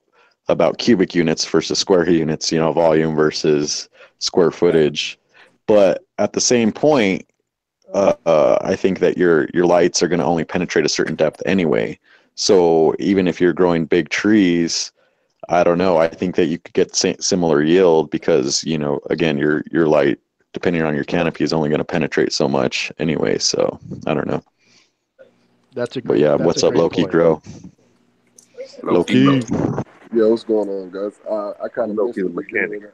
Speaker 7: cubic units versus square units. Volume versus square footage. But at the same point, I think that your lights are going to only penetrate a certain depth anyway. So even if you're growing big trees, I don't know. I think that you could get similar yield because, again, your light, depending on your canopy, is only going to penetrate so much anyway. So I don't know.
Speaker 1: That's a great.
Speaker 7: But what's up, Loki Gro? Loki.
Speaker 9: Yeah, what's going on, guys? I kind of
Speaker 5: Loki the mechanic.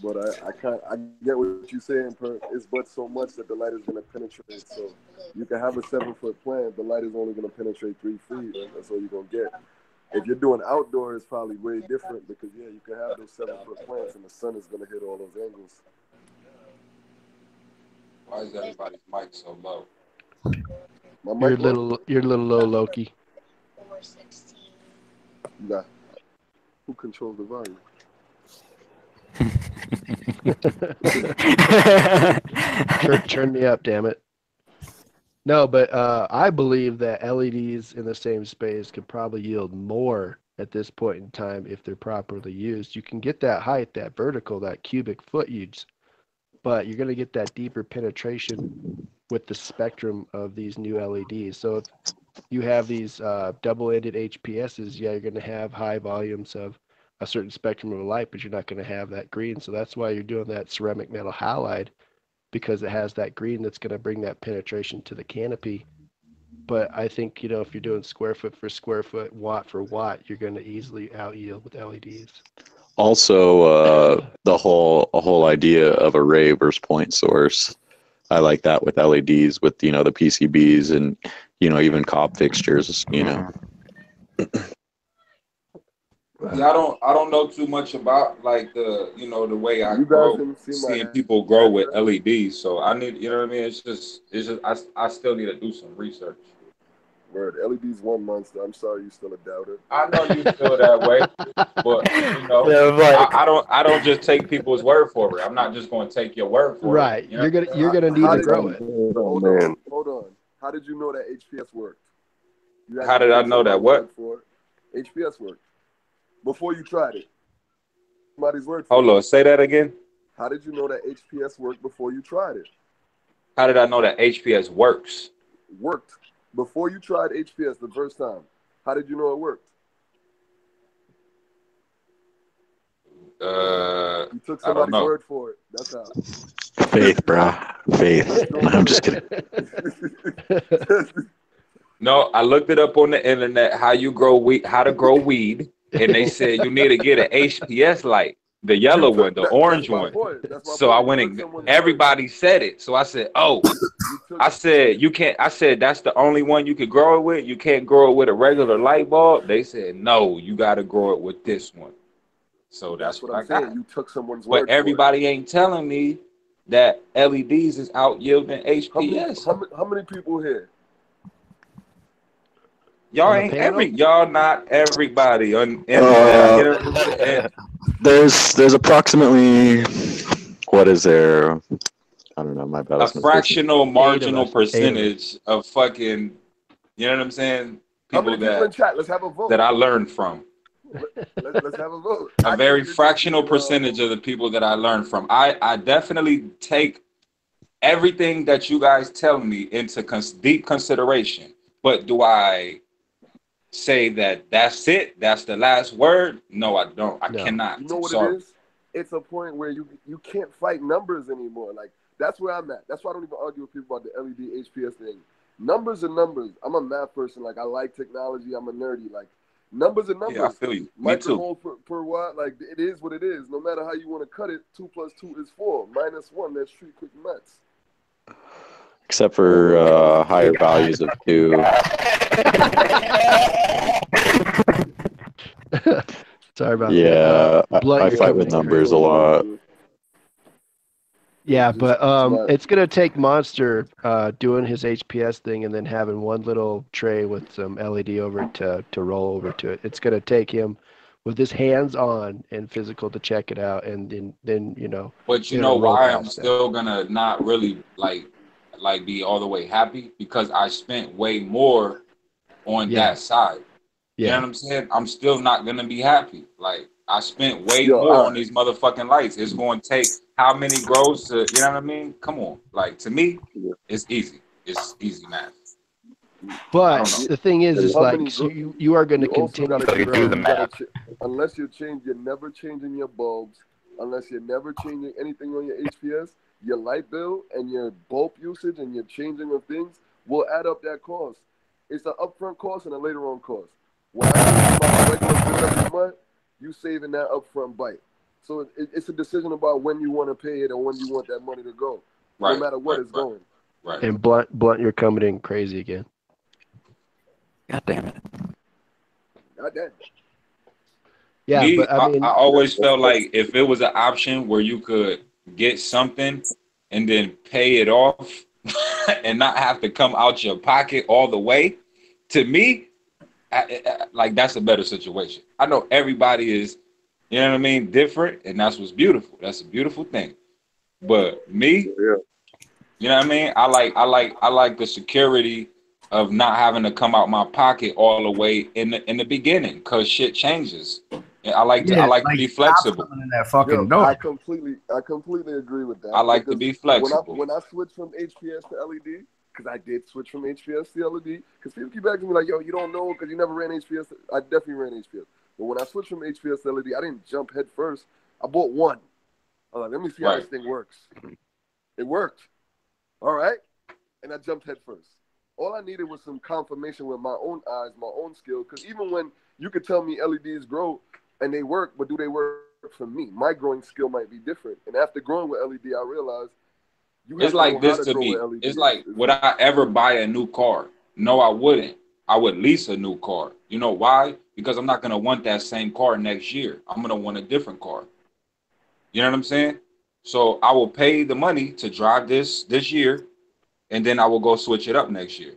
Speaker 9: But I get what you're saying. It's but so much that the light is going to penetrate. So you can have a 7-foot plant, the light is only going to penetrate 3 feet. And that's all you're going to get. If you're doing outdoor, it's probably way different because you can have those 7-foot plants and the sun is going to hit all those angles.
Speaker 3: Why is everybody's mic so low?
Speaker 1: You're a little low, Loki.
Speaker 9: Nah. Who controls the volume?
Speaker 1: Turn me up, damn it. No, but I believe that LEDs in the same space could probably yield more at this point in time if they're properly used. You can get that height, that vertical, that cubic foot use, but you're going to get that deeper penetration with the spectrum of these new LEDs. So if you have these double-ended HPSs, you're going to have high volumes of a certain spectrum of light, but you're not going to have that green. So that's why you're doing that ceramic metal halide, because it has that green that's going to bring that penetration to the canopy. But I think, if you're doing square foot for square foot, watt for watt, you're going to easily out yield with LEDs.
Speaker 7: Also, the whole idea of array versus point source. I like that with LEDs, with the PCBs and even cob fixtures.
Speaker 3: Yeah, I don't know too much about like the the way I grow, seeing people grow with LEDs. So I need, what I mean. It's just I still need to do some research.
Speaker 9: Word, LED's one monster. I'm sorry you still a doubter.
Speaker 3: I know you feel that way, but I don't just take people's word for it. I'm not just going to take your word for it.
Speaker 1: Right, you're gonna need to grow it.
Speaker 9: Hold on. How did you know that HPS worked?
Speaker 3: How did I know that what?
Speaker 9: HPS worked before you tried it. Somebody's word.
Speaker 3: Hold on, say that again.
Speaker 9: How did you know that HPS worked before you tried it?
Speaker 3: How did I know that HPS works?
Speaker 9: Worked. Before you tried HPS the first time, how did you know it worked? You took somebody's word for it. That's how.
Speaker 7: Faith, bro. Faith. I'm just kidding.
Speaker 3: No, I looked it up on the internet how you grow weed, how to grow weed, and they said you need to get an HPS light, the yellow one, the orange one. So I went and everybody said it. So I said, oh, I said you can't. I said that's the only one you could grow it with. You can't grow it with a regular light bulb. They said no, you got to grow it with this one. So that's what I'm saying.
Speaker 9: You took someone's word.
Speaker 3: But everybody ain't telling me that LEDs is out yielding HPS.
Speaker 9: How many people here?
Speaker 3: Y'all ain't y'all not everybody on
Speaker 7: there's approximately, what is there? I don't know, my bad.
Speaker 3: A fractional marginal percentage of fucking, you know what I'm saying? People
Speaker 9: people in chat? Let's have a vote.
Speaker 3: That I learned from.
Speaker 9: Let's have a vote.
Speaker 3: A very fractional percentage of the people that I learned from. I definitely take everything that you guys tell me into deep consideration. But do I say that that's it? That's the last word? No, I don't. I cannot.
Speaker 9: You know what it is? It's a point where you can't fight numbers anymore. Like, that's where I'm at. That's why I don't even argue with people about the LED HPS thing. Numbers are numbers. I'm a math person. Like, I like technology. I'm a nerdy. Like, numbers are numbers.
Speaker 3: Yeah, I feel you.
Speaker 9: Micromole per watt. Like, it is what it is. No matter how you want to cut it, 2 + 2 is 4. -1, that's 3 quick maths.
Speaker 7: Except for higher values of 2.
Speaker 1: Sorry about
Speaker 7: that.
Speaker 1: Yeah,
Speaker 7: I fight with numbers a lot.
Speaker 1: Yeah, but it's gonna take Monster doing his HPS thing and then having one little tray with some LED over it to roll over to it. It's gonna take him with his hands on and physical to check it out, and then you know.
Speaker 3: But you know why I'm still gonna not really like be all the way happy, because I spent way more on that side. You know what I'm saying? I'm still not gonna be happy. Like, I spent way more on these motherfucking lights. It's going to take how many grows to, you know what I mean? Come on. Like, to me, it's easy. It's easy math.
Speaker 1: But the thing is like, so you are going to continue to
Speaker 9: do the math. Unless you're never changing your bulbs, unless you're never changing anything on your HPS, your light bill and your bulb usage and your changing of things will add up that cost. It's an upfront cost and a later on cost. When I think about regular bill every month, you saving that upfront bite. So it's a decision about when you want to pay it and when you want that money to go, no matter what it's going.
Speaker 3: Right.
Speaker 1: And Blunt, you're coming in crazy again.
Speaker 6: God damn it.
Speaker 9: God damn it.
Speaker 3: Yeah, but I mean, I always felt like if it was an option where you could get something and then pay it off and not have to come out your pocket all the way, to me, like, that's a better situation. I know everybody is, you know what I mean, different, and that's what's beautiful. That's a beautiful thing. But me, you know what I mean? I like the security of not having to come out my pocket all the way in the beginning, because shit changes. And I like to be flexible.
Speaker 9: I completely agree with that.
Speaker 3: I like to be flexible.
Speaker 9: When I switched from HPS to LED, because I did switch from HPS to LED, because people keep asking me like, yo, you don't know because you never ran HPS. I definitely ran HPS. But when I switched from HPS to LED, I didn't jump head first. I bought one. I was like, let me see how this thing works. It worked. All right. And I jumped head first. All I needed was some confirmation with my own eyes, my own skill. Because even when you could tell me LEDs grow and they work, but do they work for me? My growing skill might be different. And after growing with LED, I realized
Speaker 3: it's like this to me. It's like, would I ever buy a new car? No, I wouldn't. I would lease a new car. You know why? Because I'm not going to want that same car next year. I'm going to want a different car. You know what I'm saying? So I will pay the money to drive this year, and then I will go switch it up next year.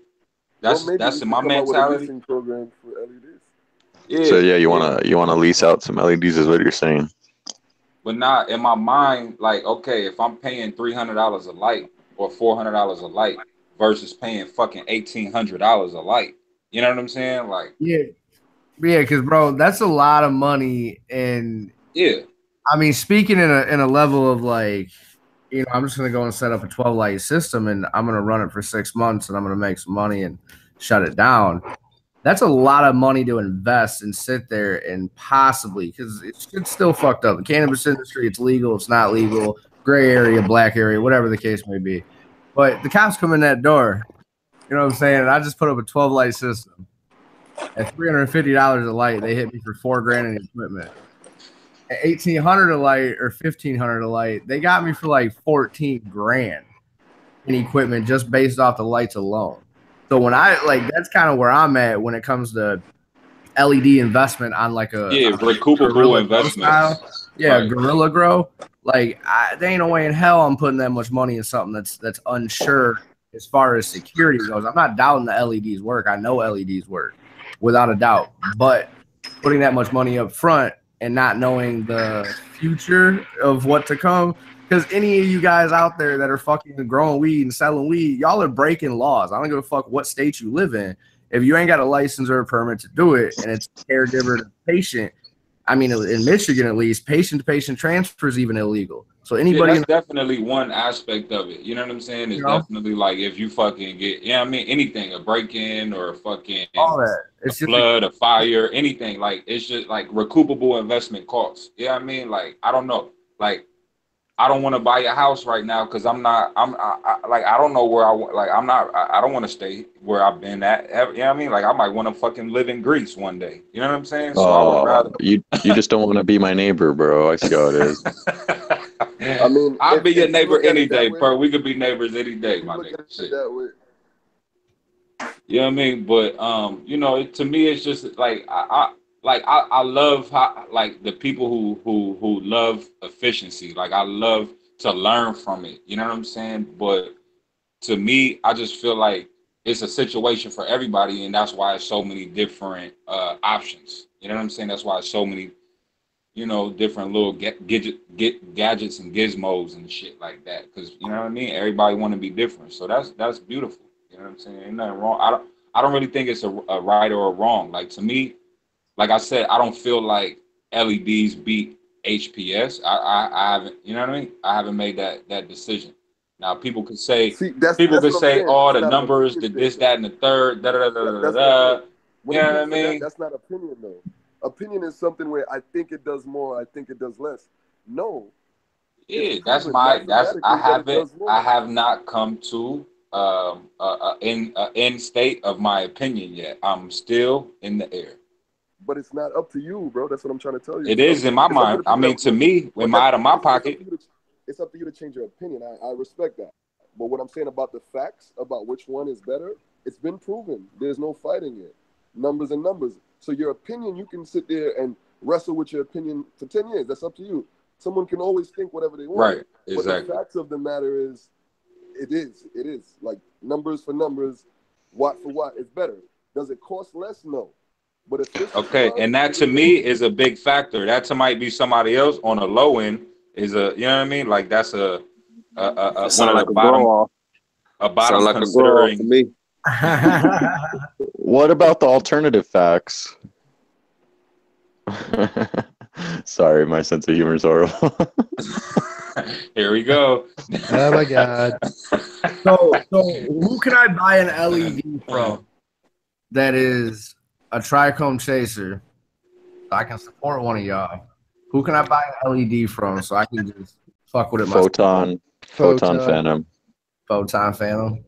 Speaker 3: That's in my mentality.
Speaker 9: Program for LEDs.
Speaker 3: Yeah.
Speaker 7: So yeah, you wanna lease out some LEDs is what you're saying.
Speaker 3: But not in my mind, like, okay, if I'm paying $300 a light or $400 a light versus paying fucking $1,800 a light, you know what I'm saying? Like,
Speaker 2: because bro, that's a lot of money. And I mean, speaking in a level of like, you know, I'm just gonna go and set up a 12 light system and I'm gonna run it for 6 months and I'm gonna make some money and shut it down. That's a lot of money to invest and sit there and possibly, because it's still fucked up. The cannabis industry, it's legal, it's not legal, gray area, black area, whatever the case may be. But the cops come in that door, you know what I'm saying? And I just put up a 12 light system. At $350 a light, they hit me for $4,000 in equipment. At $1,800 a light or $1,500 a light, they got me for like $14,000 in equipment just based off the lights alone. So when that's kind of where I'm at when it comes to LED investment on like a
Speaker 3: recoupable investment.
Speaker 2: Yeah, right. Gorilla Grow. Like there ain't no way in hell I'm putting that much money in something that's unsure as far as security goes. I'm not doubting the LEDs work. I know LEDs work without a doubt. But putting that much money up front and not knowing the future of what to come. Because any of you guys out there that are fucking growing weed and selling weed, y'all are breaking laws. I don't give a fuck what state you live in. If you ain't got a license or a permit to do it, and it's caregiver to patient, I mean, in Michigan at least, patient-to-patient transfer is even illegal. So anybody,
Speaker 3: that's definitely one aspect of it. You know what I'm saying? It's definitely like if you fucking get, I mean, anything, a break-in or a fucking
Speaker 2: all that,
Speaker 3: it's a flood, a fire, anything. Like it's just like recoupable investment costs. Yeah, I mean, like I don't know, like. I don't want to buy a house right now because I don't know where I don't want to stay where I've been at. You know what I mean? Like I might want to fucking live in Greece one day. You know what I'm saying? So I would rather
Speaker 7: you just don't want to be my neighbor, bro. I see how it is.
Speaker 9: I mean,
Speaker 3: I'll be your neighbor any day, Per. We could be neighbors any day, my nigga. You know what I mean? But you know, to me it's just like I love how like the people who love efficiency. Like I love to learn from it. You know what I'm saying? But to me, I just feel like it's a situation for everybody, and that's why it's so many different options. You know what I'm saying? That's why it's so many, you know, different little gadgets and gizmos and shit like that. Because you know what I mean? Everybody want to be different. So that's beautiful. You know what I'm saying? Ain't nothing wrong. I don't really think it's a right or a wrong. Like to me. Like I said, I don't feel like LEDs beat HPS. I haven't, you know what I mean? I haven't made that decision. Now people could say, oh, the numbers, the this, that, and the third, da da da da da da. You know what I mean?
Speaker 9: That's not opinion though. Opinion is something where I think it does more, I think it does less. No.
Speaker 3: Yeah, I have not come to end state of my opinion yet. I'm still in the air.
Speaker 9: But it's not up to you, bro. That's what I'm trying to tell you.
Speaker 3: It is in my mind. I mean, to me, when out of my pocket.
Speaker 9: It's up to you to change your opinion. I respect that. But what I'm saying about the facts, about which one is better, it's been proven. There's no fighting it. Numbers and numbers. So your opinion, you can sit there and wrestle with your opinion for 10 years. That's up to you. Someone can always think whatever they want.
Speaker 3: Right, exactly.
Speaker 9: But the facts of the matter is, it is. Like, numbers for numbers, watt for watt, it's better. Does it cost less? No. But if
Speaker 3: okay, and that to me is a big factor. That to might be somebody else on the low end is a, you know what I mean? Like that's a one of the bottom, a bottom
Speaker 5: like
Speaker 3: considering.
Speaker 5: To me.
Speaker 7: What about the alternative facts? Sorry, my sense of humor is horrible.
Speaker 3: Here we go.
Speaker 1: Oh my God.
Speaker 2: So who can I buy an LED from that is a trichome chaser so I can support one of y'all? Who can I buy an LED from so I can just fuck with it myself?
Speaker 7: Photon Fantom.
Speaker 2: Photon Fantom.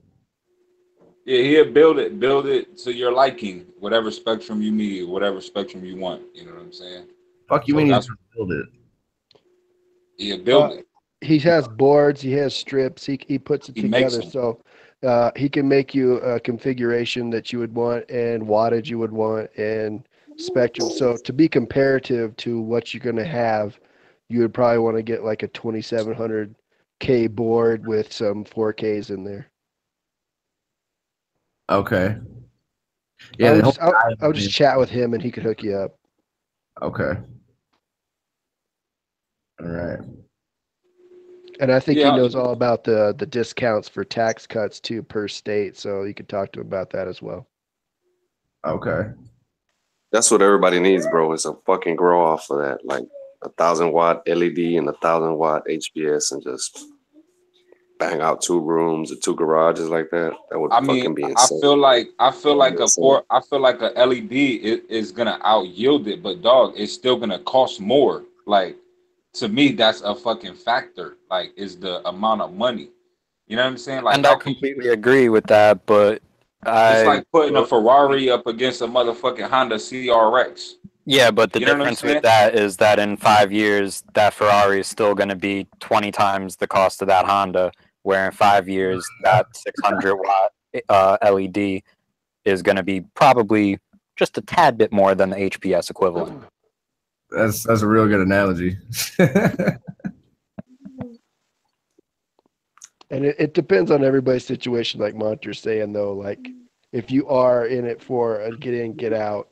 Speaker 3: Yeah, he'll build it to your liking, whatever spectrum you need, whatever spectrum you want. You know what I'm saying?
Speaker 2: Fuck you, mean he's gonna build it?
Speaker 3: Yeah, build it.
Speaker 1: He has boards, he has strips, he puts it together. So he can make you a configuration that you would want and wattage you would want and spectrum. So to be comparative to what you're going to have, you would probably want to get like a 2700K board with some 4Ks in there.
Speaker 2: Okay. Yeah,
Speaker 1: I'll just chat with him and he could hook you up.
Speaker 2: Okay. All right.
Speaker 1: And I think he knows all about the discounts for tax cuts too per state, so you could talk to him about that as well.
Speaker 2: Okay.
Speaker 5: That's what everybody needs, bro. Is a fucking grow off of that, like 1,000 watt LED and 1,000 watt HPS, and just bang out 2 rooms or 2 garages like that. That would
Speaker 3: I mean,
Speaker 5: fucking be
Speaker 3: I
Speaker 5: insane.
Speaker 3: feel like a
Speaker 5: Insane.
Speaker 3: LED is gonna out yield it, but dog, it's still gonna cost more. Like to me, that's a fucking factor. Like, is the amount of money. You know what I'm saying? Like,
Speaker 6: And I
Speaker 3: how can
Speaker 6: completely agree with that, but
Speaker 3: it's
Speaker 6: I
Speaker 3: like putting a Ferrari up against a motherfucking Honda CRX.
Speaker 6: yeah, but the
Speaker 3: You know what I'm
Speaker 6: difference with
Speaker 3: saying?
Speaker 6: that is that in 5 years, that Ferrari is still going to be 20 times the cost of that Honda, where in 5 years, that 600-watt LED is going to be probably just a tad bit more than the HPS equivalent.
Speaker 2: That's a real good analogy.
Speaker 1: And it depends on everybody's situation, like Monter's saying, though. Like, if you are in it for a get in, get out,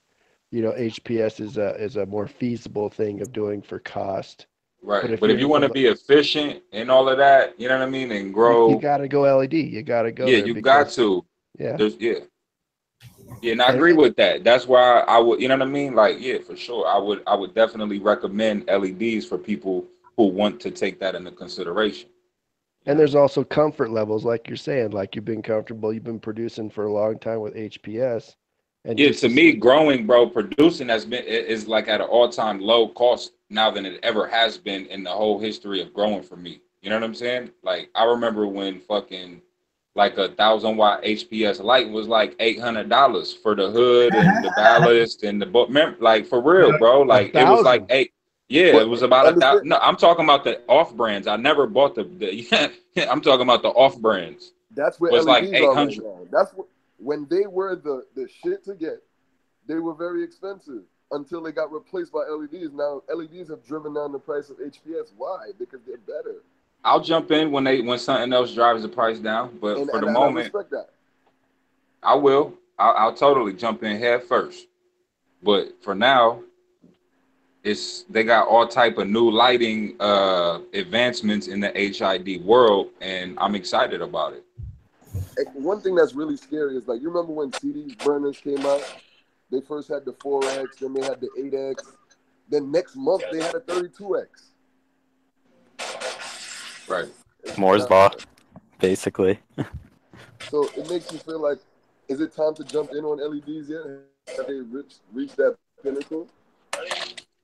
Speaker 1: HPS is a more feasible thing of doing for cost.
Speaker 3: Right. But if you want to be efficient and all of that, you know what I mean, and grow,
Speaker 1: you got to go LED. You got to go
Speaker 3: yeah,
Speaker 1: there.
Speaker 3: you got to.
Speaker 1: Yeah.
Speaker 3: Yeah. And I agree with that. That's why I would, you know what I mean? Like, yeah, for sure. I would definitely recommend LEDs for people who want to take that into consideration.
Speaker 1: And there's also comfort levels, like you're saying, like you've been comfortable, you've been producing for a long time with HPS. And
Speaker 3: yeah, to me, growing, bro, producing is like at an all-time low cost now than it ever has been in the whole history of growing for me. You know what I'm saying? Like, I remember when fucking like 1,000-watt HPS light was like $800 for the hood and the ballast and the book. Like, for real, bro. Like, it was like $8. Yeah, it was about 1,000. No, I'm talking about the off brands. I never bought the I'm talking about the off brands.
Speaker 9: That's where
Speaker 3: was
Speaker 9: LEDs
Speaker 3: like
Speaker 9: are right
Speaker 3: 800.
Speaker 9: now. That's what, when they were the shit to get, they were very expensive until they got replaced by LEDs. Now LEDs have driven down the price of HPS. Why? Because they're better.
Speaker 3: I'll jump in when something else drives the price down, but for the moment,
Speaker 9: I respect that.
Speaker 3: I will. I'll totally jump in head first. But for now, they got all type of new lighting advancements in the HID world, and I'm excited about it.
Speaker 9: One thing that's really scary is, like, you remember when CD burners came out? They first had the 4X, then they had the 8X. Then next month they had a 32X.
Speaker 3: Right.
Speaker 6: Moore's law, basically.
Speaker 9: So it makes you feel like, is it time to jump in on LEDs yet? Have they reached that pinnacle?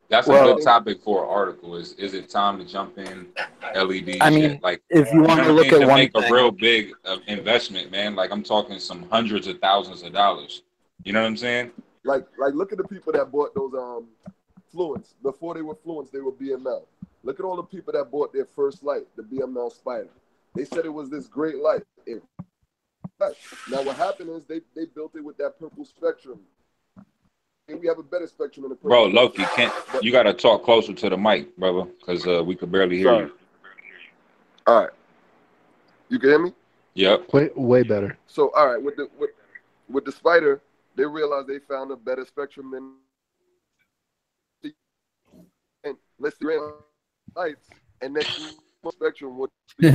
Speaker 3: That's a good topic for an article. Is it time to jump in LEDs?
Speaker 6: I mean,
Speaker 3: yet? Like,
Speaker 6: if you want to look at one
Speaker 3: make
Speaker 6: thing,
Speaker 3: a real big investment, man. Like, I'm talking some hundreds of thousands of dollars. You know what I'm saying?
Speaker 9: Like look at the people that bought those Fluence. Before they were Fluence, they were BML. Look at all the people that bought their first light, the BML Spider. They said it was this great light. Now what happened is they built it with that purple spectrum. And we have a better spectrum in the purple.
Speaker 3: Bro, Loki, you gotta talk closer to the mic, brother, because we could barely hear you.
Speaker 9: All right. You can hear me?
Speaker 3: Yep.
Speaker 1: Way better.
Speaker 9: So all right, with the Spider, they realized they found a better spectrum than, and let's see lights, and next spectrum would be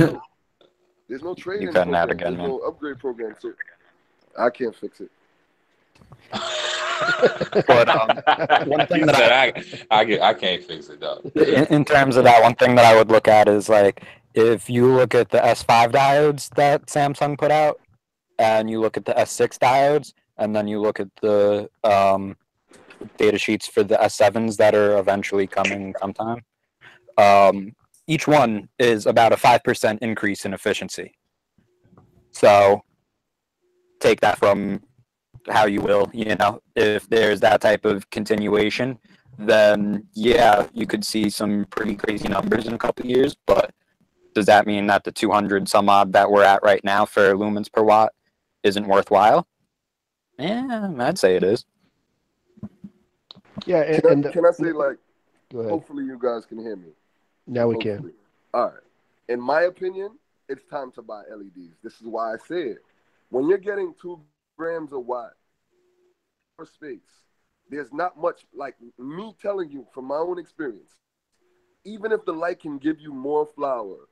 Speaker 9: there's no trade-in program. There's no upgrade program, so I can't fix it.
Speaker 6: But one thing that
Speaker 3: I can't fix it though.
Speaker 6: In terms of that, one thing that I would look at is, like, if you look at the S5 diodes that Samsung put out, and you look at the S6 diodes, and then you look at the data sheets for the S7s that are eventually coming sometime, each one is about a 5% increase in efficiency. So take that from how you will, if there's that type of continuation, then yeah, you could see some pretty crazy numbers in a couple of years. But does that mean that the 200 some odd that we're at right now for lumens per watt isn't worthwhile? Yeah, I'd say it is.
Speaker 1: Yeah,
Speaker 9: can I say, like, hopefully you guys can hear me.
Speaker 1: Now we can.
Speaker 9: All right. In my opinion, it's time to buy LEDs. This is why I say it. When you're getting 2 grams a watt per space, there's not much, like me telling you from my own experience, even if the light can give you more flower,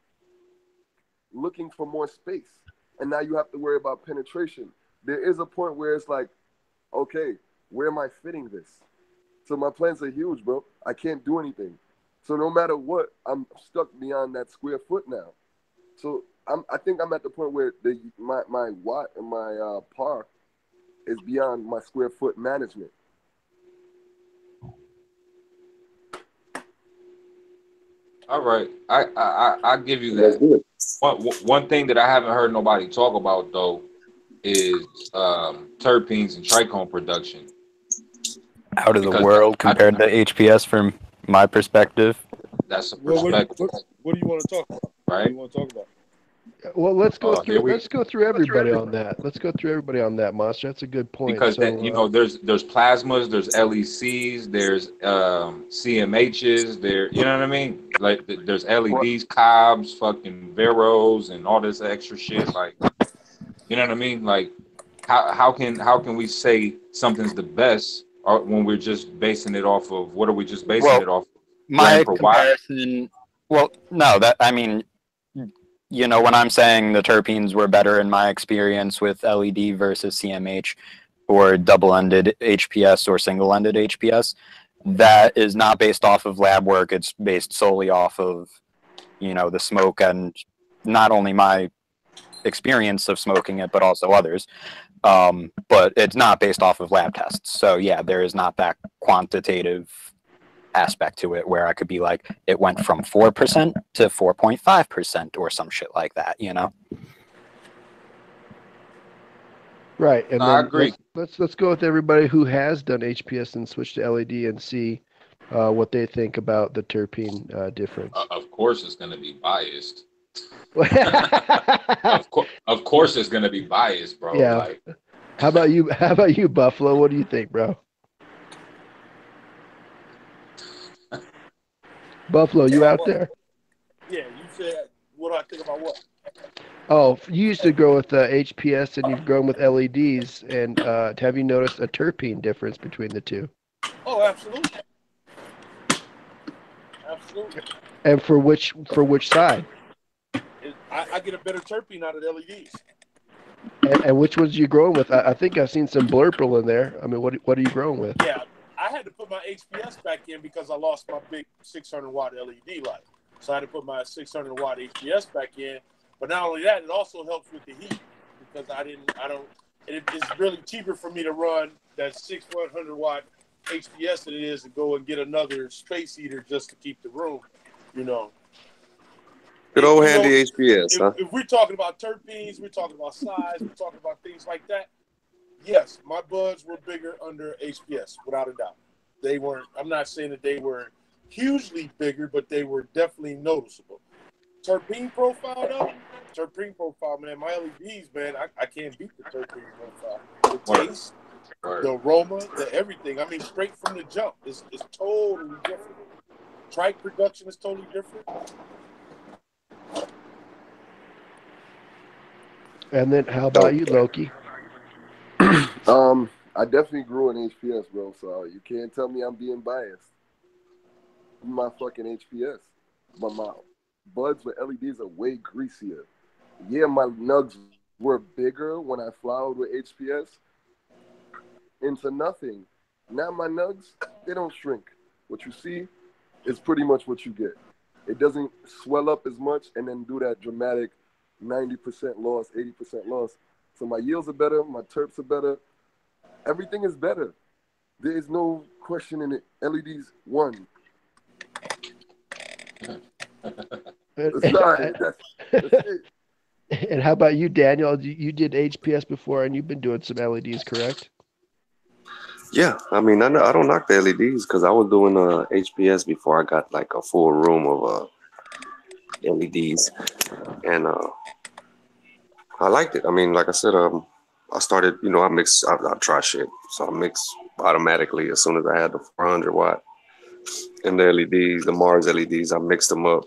Speaker 9: looking for more space, and now you have to worry about penetration, there is a point where it's like, okay, where am I fitting this? So my plants are huge, bro. I can't do anything. So no matter what, I'm stuck beyond that square foot now. So I think I'm at the point where my watt and my par is beyond my square foot management.
Speaker 3: All right, I give you
Speaker 5: That's
Speaker 3: that.
Speaker 5: good.
Speaker 3: One thing that I haven't heard nobody talk about though is terpenes and trichome production.
Speaker 6: Out of the
Speaker 3: Because
Speaker 6: world compared to HPS from my perspective.
Speaker 3: that's a
Speaker 8: Well,
Speaker 3: perspective,
Speaker 8: what do you want to talk about? What do
Speaker 3: right?
Speaker 8: you want to talk about?
Speaker 1: Well, let's go
Speaker 3: Here
Speaker 1: through.
Speaker 3: we
Speaker 1: Let's go through everybody on that. Let's go through everybody on that, Monster. That's a good point.
Speaker 3: because
Speaker 1: So,
Speaker 3: that, you know, there's plasmas, there's LECs, there's CMHs, there, you know what I mean? Like there's LEDs, cobs, fucking Veros, and all this extra shit. Like, you know what I mean? Like, how can we say something's the best, or when we're just basing it off of what are we just basing it off?
Speaker 6: My
Speaker 3: Gram per watt?
Speaker 6: comparison, well, no, that I mean, you know, when I'm saying the terpenes were better in my experience with LED versus CMH or double-ended HPS or single-ended HPS, that is not based off of lab work. It's based solely off of, you know, the smoke and not only my experience of smoking it, but also others. But it's not based off of lab tests. So yeah, there is not that quantitative aspect to it where I could be like, it went from 4% to 4.5% or some shit like that, you know?
Speaker 1: right, and
Speaker 3: I
Speaker 1: then
Speaker 3: agree.
Speaker 1: let's go with everybody who has done HPS and switched to LED and see what they think about the terpene difference.
Speaker 3: Of course, it's going to be biased.
Speaker 1: Yeah.
Speaker 3: Of course, it's going to be biased, bro. Like,
Speaker 1: How about you? How about you, Buffalo? What do you think, bro? Buffalo, you out there?
Speaker 8: Yeah, you said what do I think about what?
Speaker 1: Oh, you used to grow with HPS and you've grown with LEDs. And have you noticed a terpene difference between the two?
Speaker 8: Oh, absolutely. Absolutely.
Speaker 1: And for which side?
Speaker 8: I get a better terpene out of the LEDs.
Speaker 1: And which ones are you growing with? I think I've seen some blurple in there. I mean, what are you growing with?
Speaker 8: Yeah, I had to put my HPS back in because I lost my big 600 watt LED light. So I had to put my 600 watt HPS back in. But not only that, it also helps with the heat because it's really cheaper for me to run that 600 watt HPS than it is to go and get another space heater just to keep the room, you know.
Speaker 5: Good old handy HPS, huh?
Speaker 8: If we're talking about terpenes, we're talking about size, we're talking about things like that. Yes, my buds were bigger under HPS, without a doubt. They weren't. I'm not saying that they were hugely bigger, but they were definitely noticeable. Terpene profile, man. My LEDs, man. I can't beat the terpene profile. The taste, the aroma, the everything. I mean, straight from the jump, it's totally different. Trike production is totally different.
Speaker 1: And then how about you, Loki?
Speaker 9: I definitely grew in HPS, bro. So you can't tell me I'm being biased. My fucking HPS, but my buds with LEDs are way greasier. Yeah, my nugs were bigger when I flowered with HPS into nothing. Now my nugs, they don't shrink. What you see is pretty much what you get. It doesn't swell up as much and then do that dramatic 90% loss, 80% loss. So my yields are better, my terps are better. Everything is better. There is no question in it. LEDs won. Sorry, that's it.
Speaker 1: And how about you, Daniel? You did HPS before, and you've been doing some LEDs, correct?
Speaker 5: Yeah, I mean, I don't knock the LEDs because I was doing HPS before I got like a full room of LEDs, and I liked it. I mean, like I said, I started, you know, I try shit, so I mix automatically as soon as I had the 400 watt and the LEDs, the Mars LEDs. I mixed them up,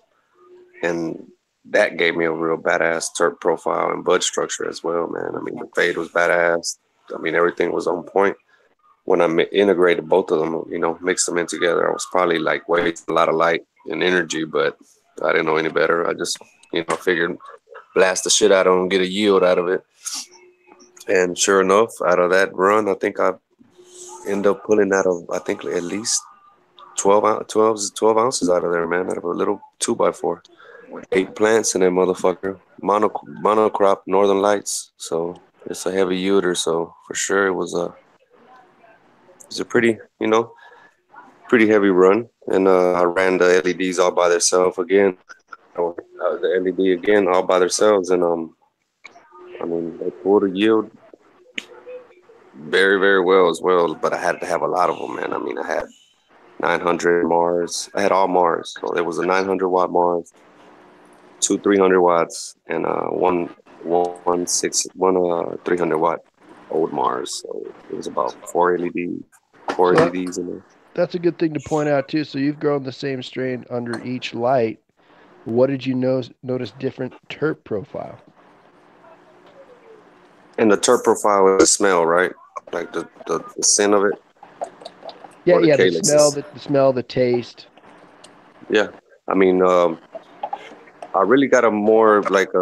Speaker 5: and that gave me a real badass terp profile and bud structure as well, man. I mean, the fade was badass. I mean, everything was on point. When I integrated both of them, you know, mixed them in together, I was probably like wasting a lot of light and energy, but I didn't know any better. I just, you know, figured blast the shit out of them, get a yield out of it. And sure enough, out of that run, I think I ended up pulling out of, I think, at least 12 ounces out of there, man, out of a little 2x4. with 8 plants in that motherfucker. Monocrop Northern Lights. So it's a heavy uter. So for sure it was a pretty, pretty heavy run. And I ran the LEDs all by themselves again. The LED again all by themselves. And I mean, they pulled a yield very, very well as well. But I had to have a lot of them, man. I mean, I had 900 Mars. I had all Mars. So there was a 900-watt Mars, 300 watts, and one 300-watt old Mars. So it was about four LEDs in there.
Speaker 1: That's a good thing to point out too. So you've grown the same strain under each light. What did you notice different terp profile?
Speaker 5: And the terp profile is the smell, right? Like the scent of it.
Speaker 1: Yeah,
Speaker 5: the
Speaker 1: the
Speaker 5: calyxes.
Speaker 1: smell, the taste.
Speaker 5: Yeah, I mean, I really got a more like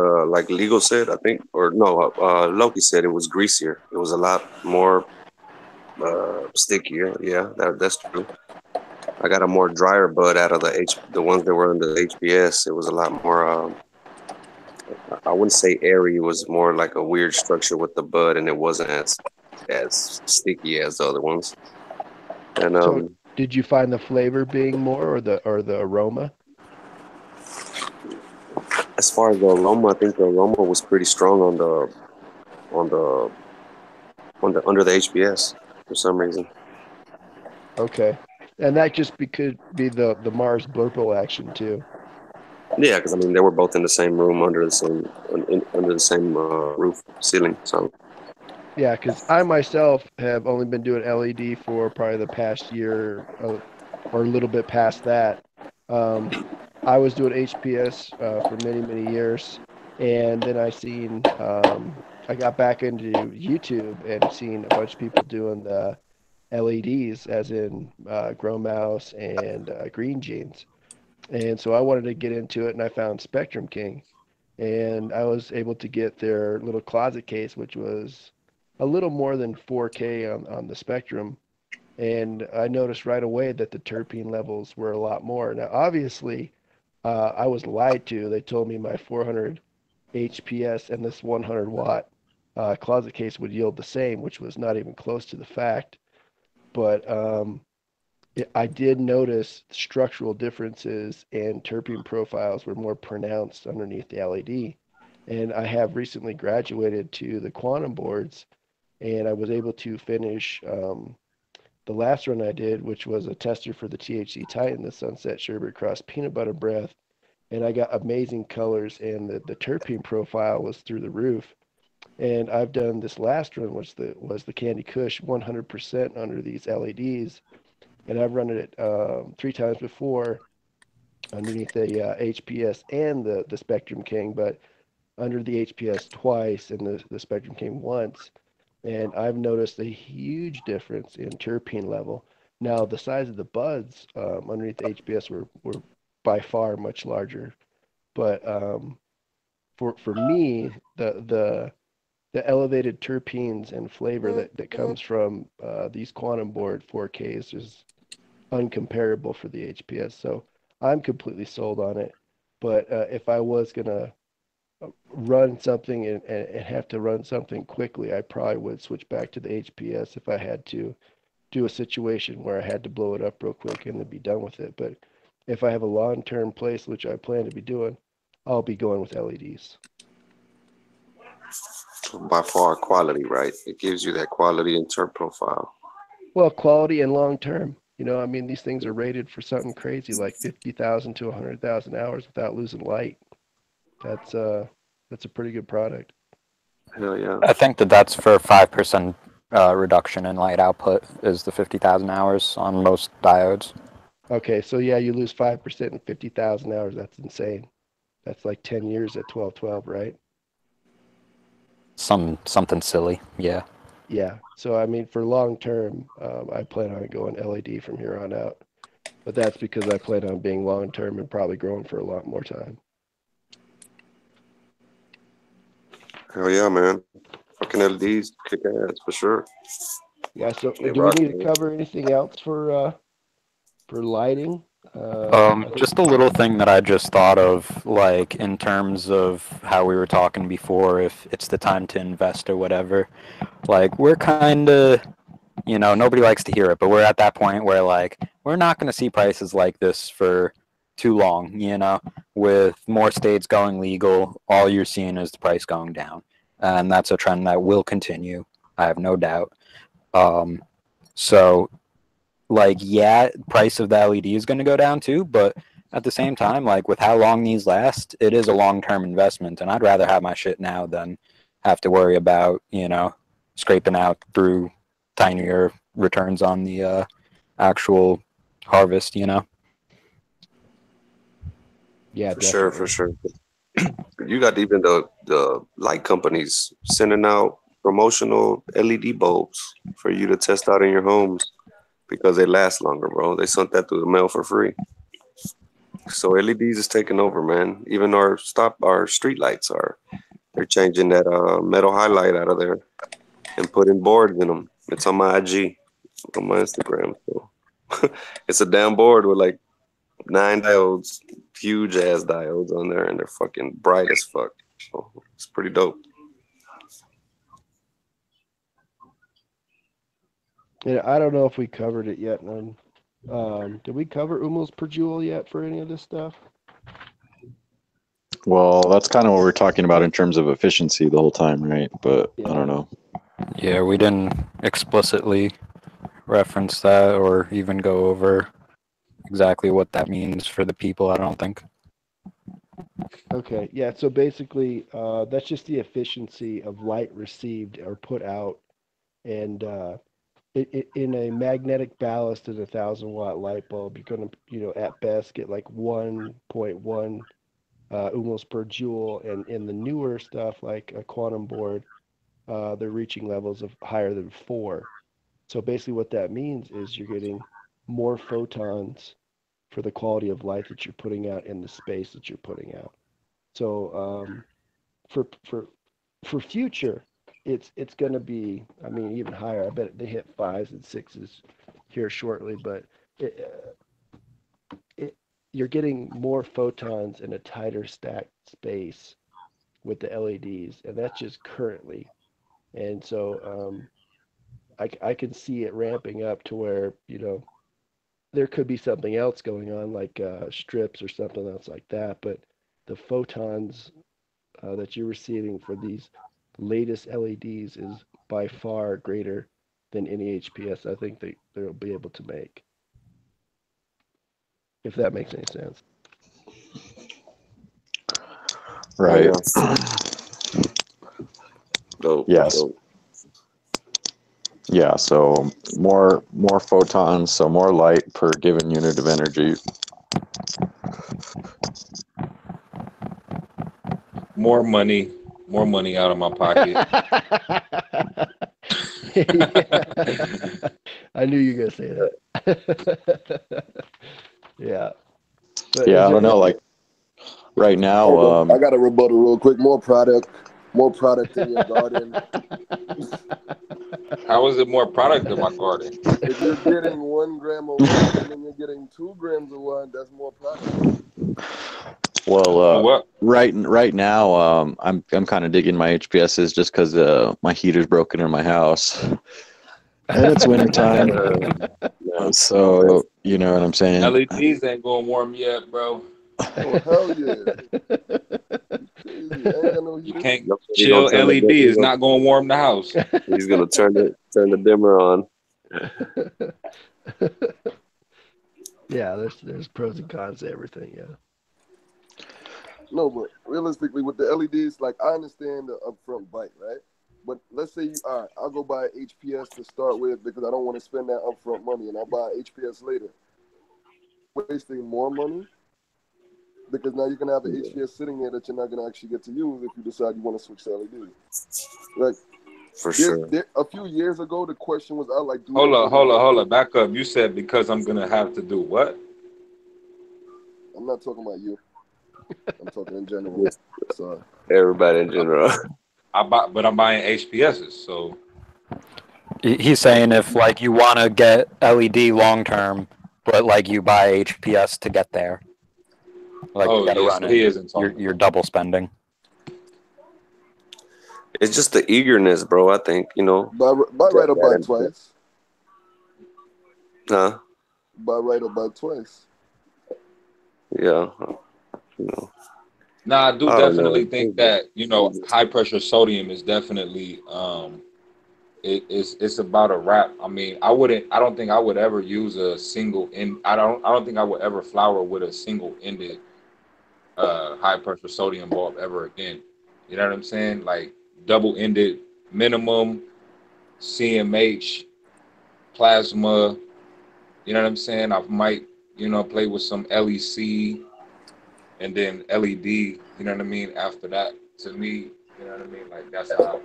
Speaker 5: Legal said, I think, or no, Loki said it was greasier. It was a lot more stickier. Yeah, that's true. I got a more drier bud out of the ones that were in the HPS. It was a lot more. I wouldn't say airy. It was more like a weird structure with the bud, and it wasn't as sticky as the other ones. And
Speaker 1: so did you find the flavor being more, or the aroma?
Speaker 5: As far as the aroma, I think the aroma was pretty strong under the HPS for some reason.
Speaker 1: Okay, and that just could be the Mars blurple action too.
Speaker 5: Yeah, because I mean they were both in the same room under the same roof ceiling. So
Speaker 1: yeah, because I myself have only been doing LED for probably the past year, or a little bit past that. I was doing HPS for many years, and then I got back into YouTube and seen a bunch of people doing the LEDs, as in Grow Mouse and Green Jeans. And so I wanted to get into it, and I found Spectrum King, and I was able to get their little closet case, which was a little more than 4K on the Spectrum. And I noticed right away that the terpene levels were a lot more. Now, obviously, I was lied to. They told me my 400 HPS and this 100-watt closet case would yield the same, which was not even close to the fact. But I did notice structural differences and terpene profiles were more pronounced underneath the LED. And I have recently graduated to the quantum boards, and I was able to finish the last run I did, which was a tester for the THC Titan, the Sunset Sherbet Cross Peanut Butter Breath. And I got amazing colors, and the terpene profile was through the roof. And I've done this last run, which was the Candy Kush 100% under these LEDs. And I've run it 3 times before underneath the HPS and the Spectrum King, but under the HPS twice and the Spectrum King once. And I've noticed a huge difference in terpene level. Now, the size of the buds underneath the HPS were by far much larger. But for me, the elevated terpenes and flavor that comes from these quantum board 4Ks is uncomparable for the HPS. So I'm completely sold on it. But if I was going to run something and have to run something quickly, I probably would switch back to the HPS if I had to do a situation where I had to blow it up real quick and then be done with it. But if I have a long-term place, which I plan to be doing, I'll be going with LEDs.
Speaker 5: by far quality, right? It gives you that quality and terp profile.
Speaker 1: Well, quality and long-term. I mean, these things are rated for something crazy like 50,000 to 100,000 hours without losing light. That's a pretty good product.
Speaker 5: Hell yeah.
Speaker 6: I think that's for 5% reduction in light output is the 50,000 hours on most diodes.
Speaker 1: Okay, so yeah, you lose 5% in 50,000 hours. That's insane. That's like 10 years at 1212, right?
Speaker 6: Something silly, yeah.
Speaker 1: Yeah. So I mean, for long term, I plan on going LED from here on out. But that's because I plan on being long term and probably growing for a lot more time.
Speaker 5: Hell yeah, man. Fucking LEDs kick ass for sure.
Speaker 1: Yeah. So
Speaker 5: They
Speaker 1: do we
Speaker 5: rock,
Speaker 1: need to
Speaker 5: man.
Speaker 1: cover anything else for lighting?
Speaker 6: Just a little thing that I just thought of, like in terms of how we were talking before, if it's the time to invest or whatever. Like we're kind of, nobody likes to hear it, but we're at that point where like we're not going to see prices like this for too long. With more states going legal, all you're seeing is the price going down, and that's a trend that will continue. I have no doubt. So like, yeah, price of the LED is going to go down too, but at the same time, like with how long these last, it is a long-term investment, and I'd rather have my shit now than have to worry about, scraping out through tinier returns on the actual harvest,
Speaker 1: Yeah,
Speaker 5: For sure. You got even the light companies sending out promotional LED bulbs for you to test out in your homes because they last longer, bro. They sent that through the mail for free. So LEDs is taking over, man. Even our street lights they're changing that metal highlight out of there and putting boards in them. It's on my IG, on my Instagram. So it's a damn board with like 9 diodes, huge ass diodes on there, and they're fucking bright as fuck. So it's pretty dope.
Speaker 1: Yeah, I don't know if we covered it yet, man. Did we cover ohms per joule yet for any of this stuff?
Speaker 7: Well, that's kind of what we're talking about in terms of efficiency the whole time, right? But
Speaker 1: Yeah.
Speaker 7: I don't know.
Speaker 6: Yeah, we didn't explicitly reference that or even go over exactly what that means for the people, I don't think.
Speaker 1: Okay, yeah, so basically, that's just the efficiency of light received or put out. And in a magnetic ballast in a 1,000-watt light bulb, you're going to, at best get like 1.1 ohms per joule. And in the newer stuff, like a quantum board, they're reaching levels of higher than 4. So basically what that means is you're getting more photons for the quality of light that you're putting out in the space that you're putting out. So for future, it's going to be, I mean, even higher. I bet they hit 5s and 6s here shortly, but you're getting more photons in a tighter stacked space with the LEDs, and that's just currently. And so I can see it ramping up to where, there could be something else going on, like strips or something else like that, but the photons that you're receiving for these latest LEDs is by far greater than any HPS I think they'll be able to make. If that makes any sense.
Speaker 7: Right.
Speaker 5: Dope.
Speaker 7: Yes.
Speaker 5: Dope.
Speaker 7: Yeah, so more photons, so more light per given unit of energy.
Speaker 3: More money out of my pocket.
Speaker 1: Yeah. I knew you were gonna say that. Yeah. But
Speaker 7: Yeah, I don't know. Like right now,
Speaker 9: I got a rebuttal real quick. More product in your garden.
Speaker 3: How is it more product in my garden?
Speaker 9: If you're getting 1 gram of one and then you're getting 2 grams of one, that's more product.
Speaker 7: well, right now, I'm kind of digging my HPSs just because my heater's broken in my house, and it's wintertime. So you know what I'm saying.
Speaker 3: LEDs ain't gonna warm you up, bro.
Speaker 9: Oh hell yeah!
Speaker 3: You can't chill. LED is not gonna warm the house.
Speaker 5: He's gonna turn the dimmer on.
Speaker 1: Yeah, there's pros and cons to everything. Yeah.
Speaker 9: No, but realistically, with the LEDs, like I understand the upfront bite, right? But let's say I'll go buy HPS to start with because I don't want to spend that upfront money, and I'll buy HPS later. Wasting more money because now you're gonna have an HPS sitting there that you're not gonna actually get to use if you decide you want to switch to LED. Like
Speaker 5: for sure.
Speaker 9: A few years ago, the question was,
Speaker 3: Hold up, back up. You said because I'm gonna have to do what?
Speaker 9: I'm not talking about you. I'm talking in general. Sorry.
Speaker 5: Everybody in general.
Speaker 3: But I'm buying HPSs, so
Speaker 6: he's saying if like you want to get LED long term, but like you buy HPS to get there. Like you
Speaker 3: Oh
Speaker 6: gotta
Speaker 3: yeah,
Speaker 6: run
Speaker 3: so he
Speaker 6: it.
Speaker 3: isn't talking.
Speaker 6: You're double spending.
Speaker 5: It's just the eagerness, bro. I think
Speaker 9: Buy right or buy twice.
Speaker 5: Huh?
Speaker 9: Buy right or buy twice.
Speaker 5: Yeah.
Speaker 3: Nah, I do
Speaker 5: I don't
Speaker 3: definitely
Speaker 5: know.
Speaker 3: think that high pressure sodium is definitely it's about a wrap. I mean, I don't think I would ever use a single end. I don't think I would ever flower with a single ended high pressure sodium bulb ever again. You know what I'm saying? Like double ended minimum, CMH, plasma. You know what I'm saying? I might play with some LEC and then LED. You know what I mean? After that, to me, you know what I mean? Like that's how.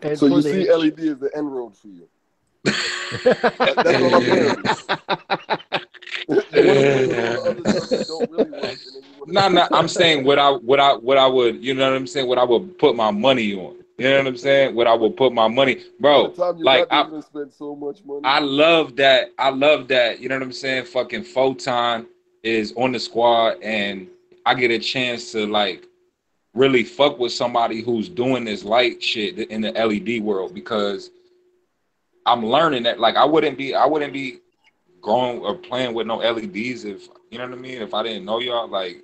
Speaker 1: And
Speaker 9: So
Speaker 1: for
Speaker 9: you
Speaker 1: the
Speaker 9: see LED as the end road for you. That's all I'm hearing. You want to play with all the other stuff that don't really work, and then you want to.
Speaker 3: No. I'm saying what I would. You know what I'm saying? What I would put my money on. You know what I'm saying? What I would put my money, bro.
Speaker 9: By the time you
Speaker 3: Like
Speaker 9: got there, you're gonna spend so much money.
Speaker 3: I love that. You know what I'm saying? Fucking Photon is on the squad, and I get a chance to like really fuck with somebody who's doing this light shit in the LED world, because I'm learning that like I wouldn't be growing or playing with no LEDs if you know what I mean. If I didn't know y'all, like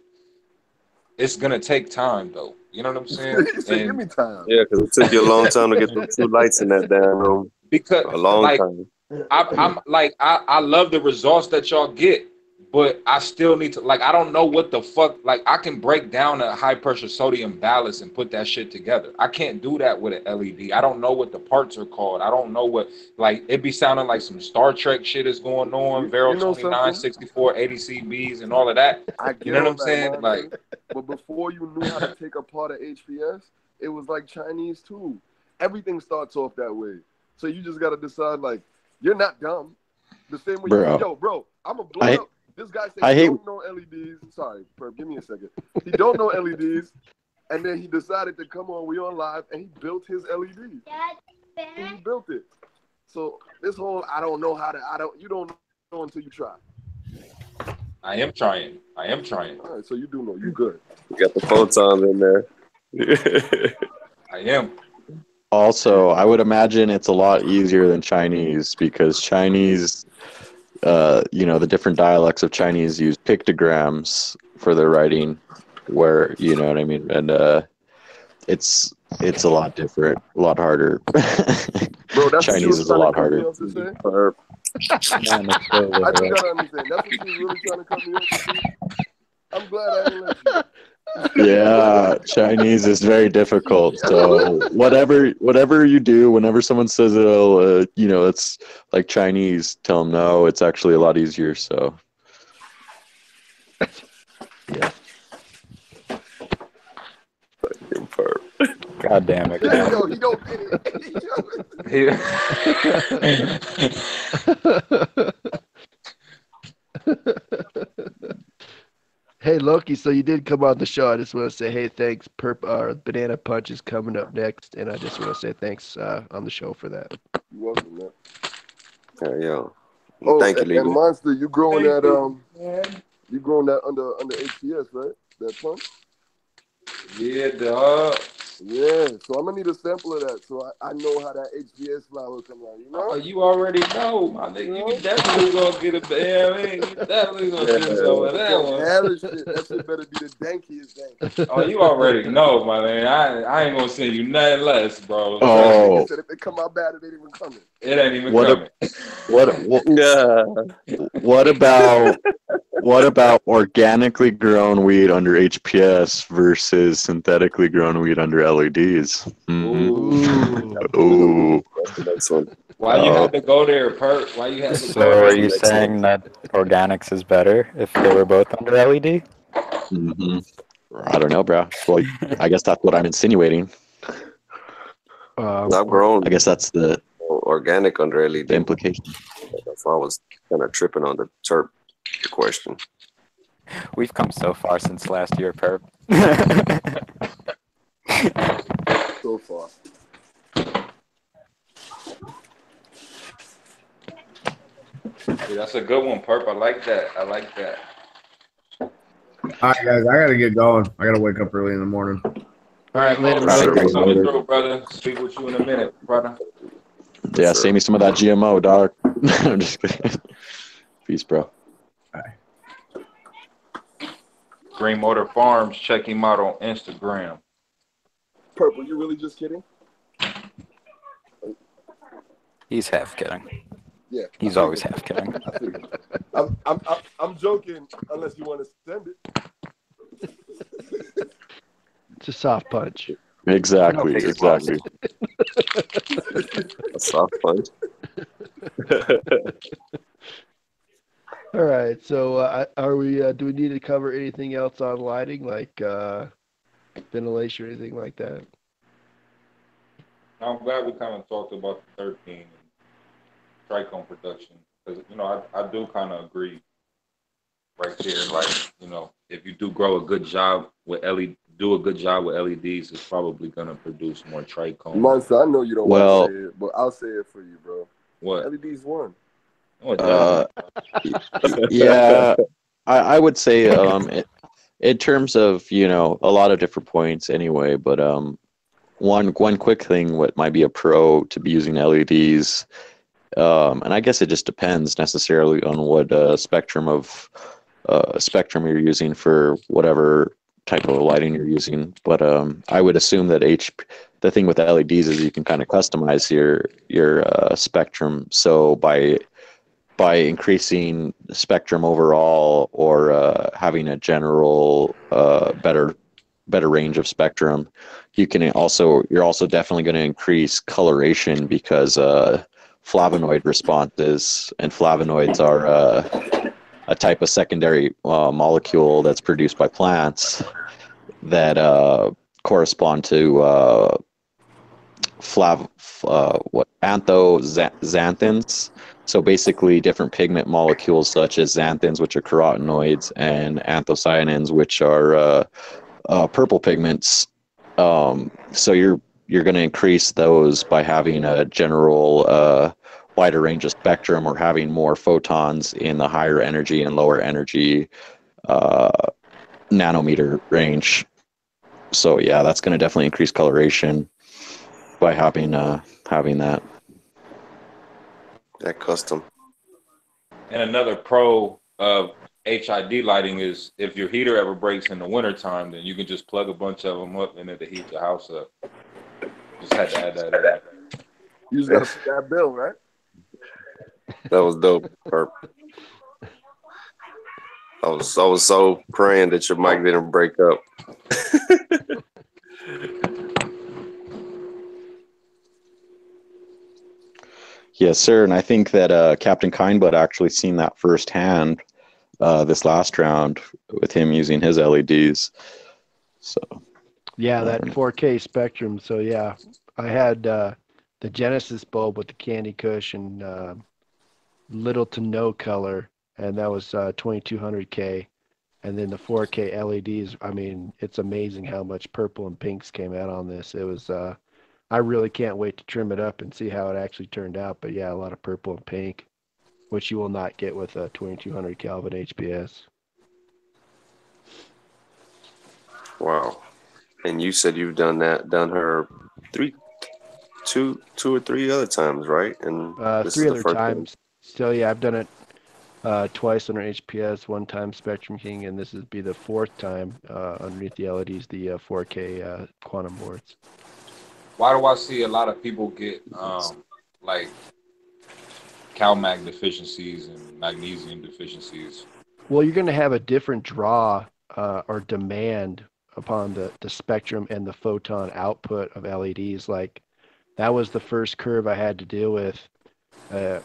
Speaker 3: it's gonna take time though. You know what I'm saying?
Speaker 9: He said, "Give me time."
Speaker 5: Yeah, because it took you a long time to get those 2 lights in that damn room.
Speaker 3: Because
Speaker 5: A long
Speaker 3: like
Speaker 5: time.
Speaker 3: I'm like I love the results that y'all get, but I still need to like I don't know what the fuck, like I can break down a high pressure sodium ballast and put that shit together. I can't do that with an LED. I don't know what the parts are called. I don't know what, like it be sounding like some Star Trek shit is going on, Vero
Speaker 9: You know
Speaker 3: 29,
Speaker 9: something?
Speaker 3: 64, 80CBs and all of that.
Speaker 9: I get
Speaker 3: You know what
Speaker 9: all
Speaker 3: I'm
Speaker 9: that,
Speaker 3: saying?
Speaker 9: man,
Speaker 3: Like
Speaker 9: but before you knew how to take apart an HPS, it was like Chinese too. Everything starts off that way. So you just got to decide, like, you're not dumb. The same way bro, I'm going to blow up. This guy said he don't know LEDs. Sorry, Perp, give me a second. He don't know LEDs. And then he decided to come on, we on live, and he built his LED. And he built it. So this whole, you don't know until you try.
Speaker 3: I am trying.
Speaker 9: All right, so you do know. You good.
Speaker 5: You got the photons in there.
Speaker 3: I am.
Speaker 7: Also, I would imagine it's a lot easier than Chinese because Chinese, the different dialects of Chinese use pictograms for their writing, where you know what I mean, and it's a lot different, a lot harder.
Speaker 9: Bro, that's
Speaker 7: Chinese is a lot harder.
Speaker 9: Man, it's so
Speaker 7: I just
Speaker 9: gotta understand. That's what you was really trying to cut me off to say? I'm glad I didn't let you.
Speaker 7: Yeah, Chinese is very difficult. So whatever you do, whenever someone says it's like Chinese, tell them no, it's actually a lot easier. So
Speaker 1: Yeah.
Speaker 6: God damn it.
Speaker 9: There you go. He don't get it.
Speaker 1: Hey Loki, so you did come on the show. I just want to say, hey, thanks. Banana Punch is coming up next, and I just want to say thanks on the show for that.
Speaker 9: You're welcome, man.
Speaker 5: Yeah.
Speaker 9: Oh,
Speaker 5: Thank you,
Speaker 9: and
Speaker 5: Legal.
Speaker 9: Monster, you growing that you growing that under HPS, right? That pump?
Speaker 3: Yeah, dog.
Speaker 9: Yeah, so I'm gonna need a sample of that so I know how that HPS flower come out, you know?
Speaker 3: Oh, you already know, my nigga. You definitely gonna get a band. You definitely gonna do some of that one.
Speaker 9: That shit better be the dankiest dank.
Speaker 3: Oh, you already know, my man. I ain't gonna send you nothing less, bro.
Speaker 7: Oh.
Speaker 9: Said if it come out bad, it ain't even coming.
Speaker 3: It ain't even coming.
Speaker 7: What about organically grown weed under HPS versus synthetically grown weed under LEDs? Ooh.
Speaker 5: That's the next one.
Speaker 3: Why you had to go there, Perk? Why you had to
Speaker 6: So
Speaker 3: go
Speaker 6: are
Speaker 3: there?
Speaker 6: you saying that organics is better if they were both under LED?
Speaker 7: Mm-hmm. I don't know, bro. Well, I guess that's what I'm insinuating.
Speaker 5: I've grown.
Speaker 7: I guess that's the
Speaker 5: organic under LED.
Speaker 7: The implication.
Speaker 5: That's why I was kind of tripping on the terp question.
Speaker 6: We've come so far since last year, Perp.
Speaker 9: So far.
Speaker 3: Yeah, that's a good one, Perp. I like that. I like that.
Speaker 2: All right, guys, I gotta get going. I gotta wake up early in the morning.
Speaker 1: All right, later,
Speaker 5: Yes,
Speaker 1: brother.
Speaker 5: sir.
Speaker 3: Coming through, brother. Speak with you in a minute, brother.
Speaker 7: Yeah,
Speaker 5: sir.
Speaker 7: save me some of that GMO, dog. I'm just kidding. Peace, bro.
Speaker 3: Green Motor Farms. Check him out on Instagram.
Speaker 9: Purple, you really just kidding?
Speaker 6: He's half kidding.
Speaker 9: Yeah.
Speaker 6: He's always half kidding.
Speaker 9: I figured. I'm joking unless you want to send it.
Speaker 1: It's a soft punch.
Speaker 7: Exactly,
Speaker 5: No,
Speaker 7: exactly.
Speaker 5: A soft punch.
Speaker 1: All right, so are we? Do we need to cover anything else on lighting, like ventilation or anything like that?
Speaker 3: I'm glad we kind of talked about the Terpene and trichome production because I do kind of agree right there. Like if you do grow a good job with LED, do a good job with LEDs, it's probably gonna produce more trichomes.
Speaker 9: Monster, I know you don't
Speaker 7: Well-
Speaker 9: want to say it, but I'll say it for you, bro.
Speaker 3: What?
Speaker 9: LED's one.
Speaker 3: Oh, it does.
Speaker 7: Yeah, I would say in terms of a lot of different points anyway, but one quick thing what might be a pro to be using LEDs, and I guess it just depends necessarily on what spectrum you're using for whatever type of lighting you're using. But I would assume that the thing with LEDs is you can kind of customize your spectrum. So by increasing the spectrum overall or having a general better range of spectrum, you're also definitely going to increase coloration because flavonoid responses, and flavonoids are a type of secondary molecule that's produced by plants that correspond to anthocyanthins. So basically, different pigment molecules such as xanthins, which are carotenoids, and anthocyanins, which are purple pigments. So you're going to increase those by having a general wider range of spectrum, or having more photons in the higher energy and lower energy nanometer range. So yeah, that's going to definitely increase coloration by having that.
Speaker 5: That custom.
Speaker 3: And another pro of HID lighting is if your heater ever breaks in the wintertime, then you can just plug a bunch of them up and it'll heat the house up. Just had to add that in.
Speaker 9: You just gotta pay that bill, right?
Speaker 5: That was dope, Perp. I was so praying that your mic didn't break up.
Speaker 7: Yes, sir. And I think that Captain Kindbud actually seen that firsthand this last round with him using his LEDs. So
Speaker 1: Yeah, that 4K spectrum. So yeah, I had the Genesis bulb with the Candy Kush and little to no color, and that was 2200K. And then the 4K LEDs. I mean, it's amazing how much purple and pinks came out on this. It was. I really can't wait to trim it up and see how it actually turned out. But yeah, a lot of purple and pink, which you will not get with a 2200 Kelvin HPS.
Speaker 5: Wow. And you said you've done her two or three other times, right? And this
Speaker 1: Three
Speaker 5: is the
Speaker 1: other
Speaker 5: first
Speaker 1: times. So yeah, I've done it twice under HPS, one time Spectrum King, and this would be the fourth time underneath the LEDs, the 4K quantum boards.
Speaker 3: Why do I see a lot of people get like CalMag deficiencies and magnesium deficiencies?
Speaker 1: Well, you're going to have a different draw or demand upon the spectrum and the photon output of LEDs. Like that was the first curve I had to deal with,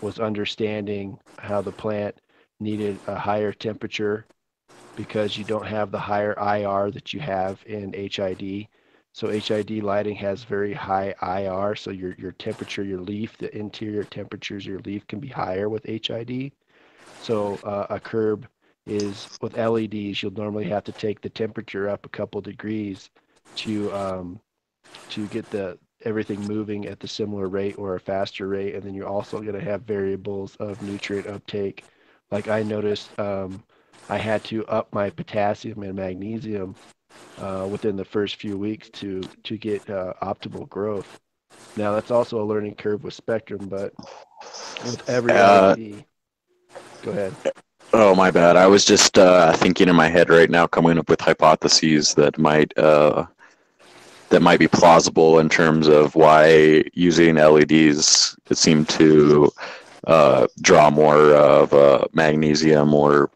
Speaker 1: was understanding how the plant needed a higher temperature because you don't have the higher IR that you have in HID. So HID lighting has very high IR, so your temperature, your leaf, the interior temperatures of your leaf can be higher with HID. So a curb is with LEDs, you'll normally have to take the temperature up a couple degrees to get the everything moving at the similar rate or a faster rate, and then you're also going to have variables of nutrient uptake. Like I noticed, I had to up my potassium and magnesium within the first few weeks to get optimal growth. Now that's also a learning curve with Spectrum, but with every LED, go ahead.
Speaker 7: Oh, my bad. I was just thinking in my head right now, coming up with hypotheses that might be plausible in terms of why using LEDs it seemed to draw more of magnesium, or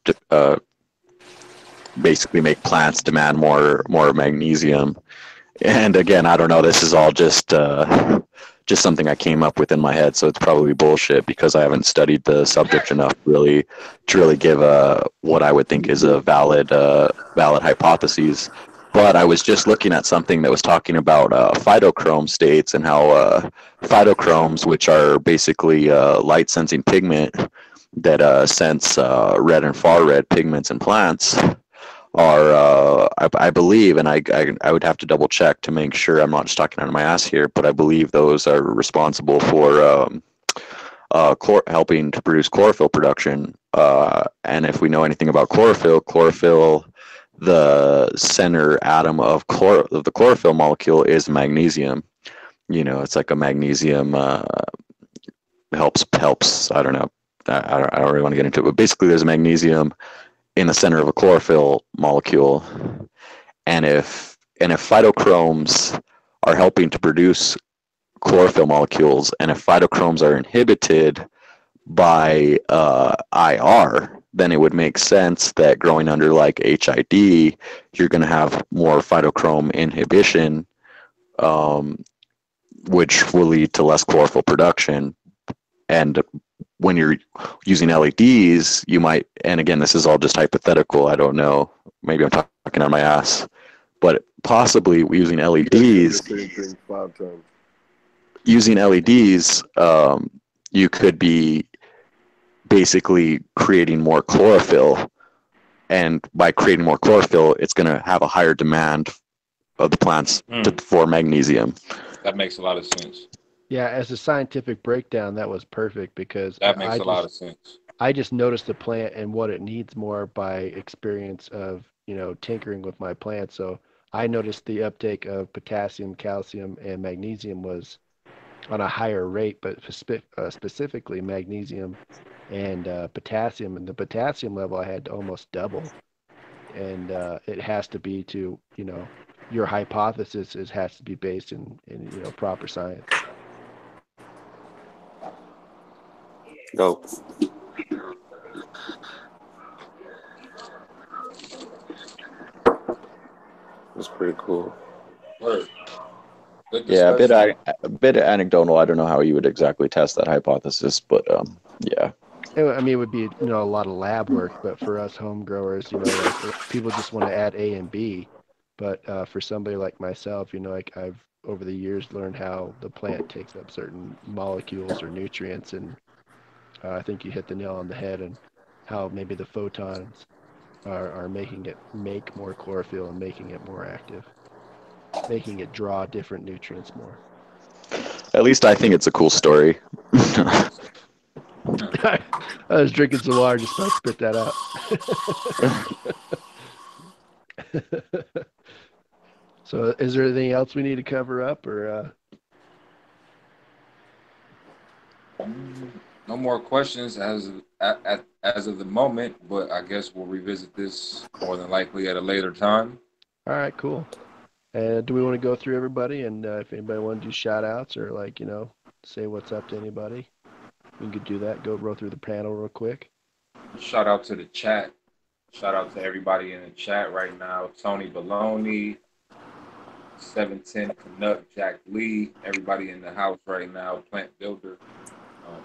Speaker 7: basically make plants demand more magnesium. And again, I don't know. This is all just something I came up with in my head, so it's probably bullshit because I haven't studied the subject enough to really give what I would think is a valid hypothesis. But I was just looking at something that was talking about phytochrome states and how phytochromes, which are basically light-sensing pigment that sense red and far red pigments in plants, are I believe, and I would have to double check to make sure I'm not just talking out of my ass here, but I believe those are responsible for helping to produce chlorophyll production. And if we know anything about chlorophyll, the center atom of the chlorophyll molecule is magnesium. You know, it's like a magnesium helps. I don't know. I don't really want to get into it, but basically, there's magnesium in the center of a chlorophyll molecule, and if phytochromes are helping to produce chlorophyll molecules, and if phytochromes are inhibited by IR, then it would make sense that growing under like HID, you're going to have more phytochrome inhibition, which will lead to less chlorophyll production. And when you're using LEDs, you might, and again, this is all just hypothetical, I don't know, maybe I'm talking on my ass, but possibly using LEDs, you could be basically creating more chlorophyll, and by creating more chlorophyll, it's going to have a higher demand of the plants for magnesium.
Speaker 3: That makes a lot of sense.
Speaker 1: Yeah, as a scientific breakdown, that was perfect because
Speaker 3: that makes a lot of sense.
Speaker 1: I just noticed the plant and what it needs more by experience of, tinkering with my plant. So I noticed the uptake of potassium, calcium, and magnesium was on a higher rate, but specifically magnesium and potassium. And the potassium level I had to almost double. And it has to be to, your hypothesis has to be based in proper science.
Speaker 5: Dope. That's pretty cool.
Speaker 3: Word.
Speaker 7: Yeah, a bit anecdotal. I don't know how you would exactly test that hypothesis, but yeah.
Speaker 1: I mean, it would be a lot of lab work, but for us home growers, like people just want to add A and B. But for somebody like myself, I've over the years learned how the plant takes up certain molecules or nutrients, and I think you hit the nail on the head, and how maybe the photons are making it make more chlorophyll and making it more active, making it draw different nutrients more.
Speaker 7: At least I think it's a cool story.
Speaker 1: I was drinking some water, just about to spit that out. So is there anything else we need to cover up, or?
Speaker 3: No more questions as of the moment, but I guess we'll revisit this more than likely at a later time.
Speaker 1: All right, cool. And do we want to go through everybody, and if anybody want to do shout outs or say what's up to anybody, we could do that. Go roll through the panel real quick.
Speaker 3: Shout out to the chat. Shout out to everybody in the chat right now. Tony Baloney, 710 Canuck, Jack Lee, everybody in the house right now, Plant Builder,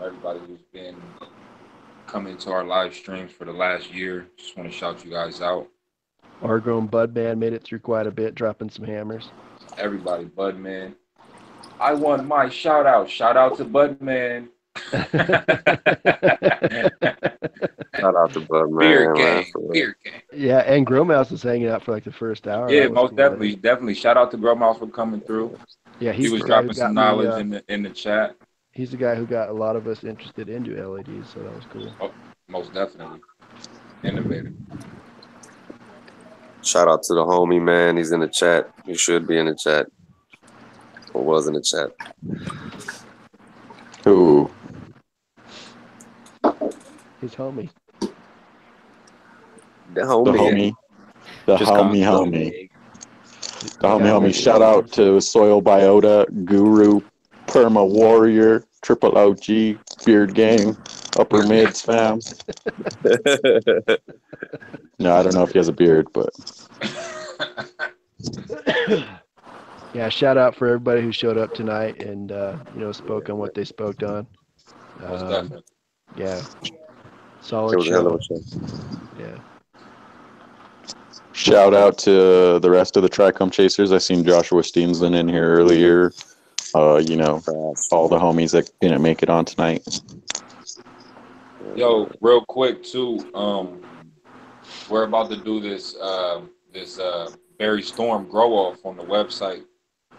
Speaker 3: everybody who's been coming to our live streams for the last year. Just want to shout you guys out.
Speaker 1: Argo and Budman made it through quite a bit, dropping some hammers.
Speaker 3: Everybody, Budman. I want my shout out. Shout out to Budman.
Speaker 5: Shout out to Budman.
Speaker 3: Beer gang.
Speaker 1: Yeah, and Grow Mouse was hanging out for like the first hour.
Speaker 3: Yeah, most definitely. Definitely. Shout out to Grow Mouse for coming through.
Speaker 1: Yeah,
Speaker 3: He
Speaker 1: he's
Speaker 3: was
Speaker 1: the guy who
Speaker 3: dropping some
Speaker 1: got
Speaker 3: knowledge
Speaker 1: me.
Speaker 3: in the chat.
Speaker 1: He's the guy who got a lot of us interested into LEDs, so that was cool.
Speaker 3: Oh, most definitely. Innovative.
Speaker 5: Shout out to the homie, man. He's in the chat. He should be in the chat. Or was in the chat.
Speaker 7: Who?
Speaker 1: His homie.
Speaker 5: The homie.
Speaker 7: The homie. The
Speaker 5: Just call
Speaker 7: homie
Speaker 5: him
Speaker 7: homie. The
Speaker 1: Yeah,
Speaker 7: homie. Shout out to Soil Biota, Guru, Perma Warrior, Triple OG, Beard Gang, Upper Mids fam. No, I don't know if he has a beard, but
Speaker 1: Yeah, shout out for everybody who showed up tonight and spoke on what they spoke on.
Speaker 3: Most definitely.
Speaker 1: Yeah,
Speaker 5: It
Speaker 1: solid
Speaker 5: was a hell of
Speaker 1: show.
Speaker 5: a show.
Speaker 1: Yeah.
Speaker 7: shout out to the rest of the Trichome Chasers. I seen Joshua Steensland in here earlier. All the homies that didn't make it on tonight.
Speaker 3: Yo, real quick too. We're about to do this Berry Storm grow off on the website.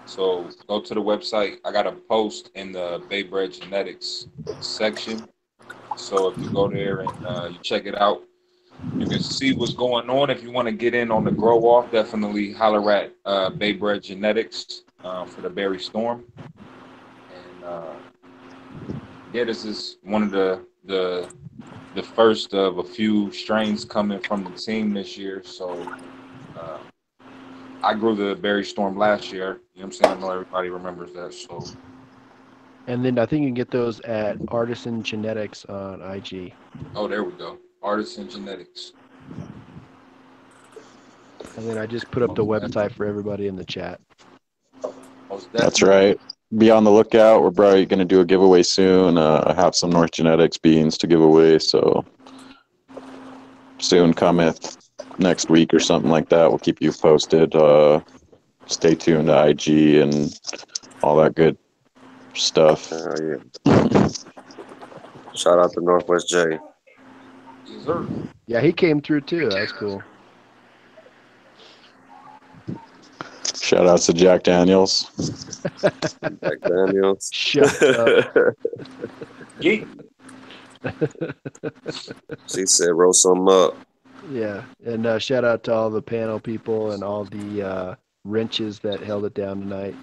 Speaker 3: So go to the website. I got a post in the Bred Genetix section. So if you go there and you check it out, you can see what's going on. If you want to get in on the grow off, definitely holler at Bred Genetix for the Berry Storm. And yeah, this is one of the first of a few strains coming from the team this year. So I grew the Berry Storm last year. You know what I'm saying? I know everybody remembers that. So.
Speaker 1: And then I think you can get those at Artisan Genetics on IG.
Speaker 3: Oh, there we go. Artisan Genetics.
Speaker 1: And then I just put up the website for everybody in the chat.
Speaker 7: That's right. Be on the lookout. We're probably going to do a giveaway soon. I have some North Genetics beans to give away, so soon cometh next week or something like that. We'll keep you posted. Stay tuned to IG and all that good stuff.
Speaker 5: Yeah. Shout out to Northwest J.
Speaker 3: Yes, sir.
Speaker 1: Yeah, he came through too. That's cool.
Speaker 7: Shout out to Jack Daniels.
Speaker 5: Jack Daniels.
Speaker 1: Shut up.
Speaker 3: Yeet.
Speaker 5: She said, roll some up.
Speaker 1: Yeah, and shout out to all the panel people and all the wrenches that held it down tonight.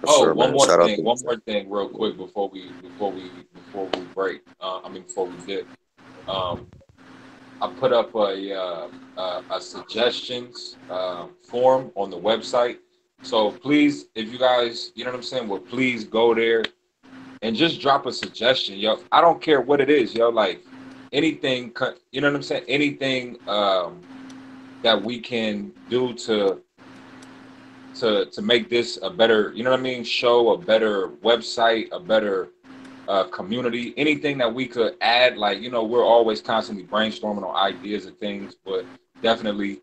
Speaker 3: One more thing, real quick before we break. Before we dip. I put up a suggestions form on the website. So please, if you guys, you know what I'm saying, well, please go there and just drop a suggestion, yo. I don't care what it is, yo. Like anything, you know what I'm saying? Anything that we can do to make this a better, you know what I mean, show, a better website, a better community, anything that we could add. Like, you know, we're always constantly brainstorming on ideas and things, but definitely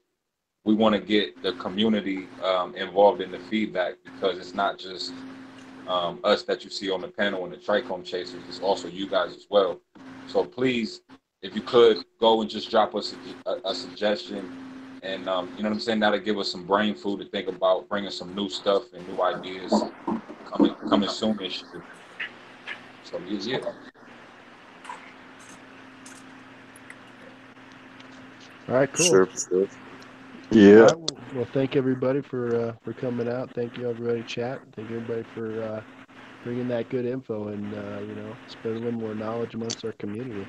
Speaker 3: we want to get the community involved in the feedback, because it's not just us that you see on the panel and the Trichome Chasers, it's also you guys as well. So please, if you could go and just drop us a suggestion, and you know what I'm saying, that'll give us some brain food to think about, bringing some new stuff and new ideas coming soonish. So yeah.
Speaker 1: All right, cool.
Speaker 5: Sure.
Speaker 7: Yeah.
Speaker 1: All right, well, thank everybody for coming out. Thank you, everybody, chat. Thank you, everybody, for bringing that good info and spreading a little more knowledge amongst our community.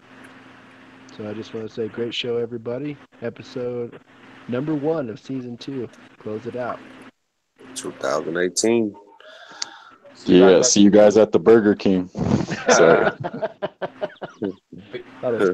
Speaker 1: So I just want to say, great show, everybody. Episode number 1 of season 2. Close it out.
Speaker 5: 2018.
Speaker 7: Yeah. See you guys at the Burger King. Sorry.
Speaker 1: Thought it was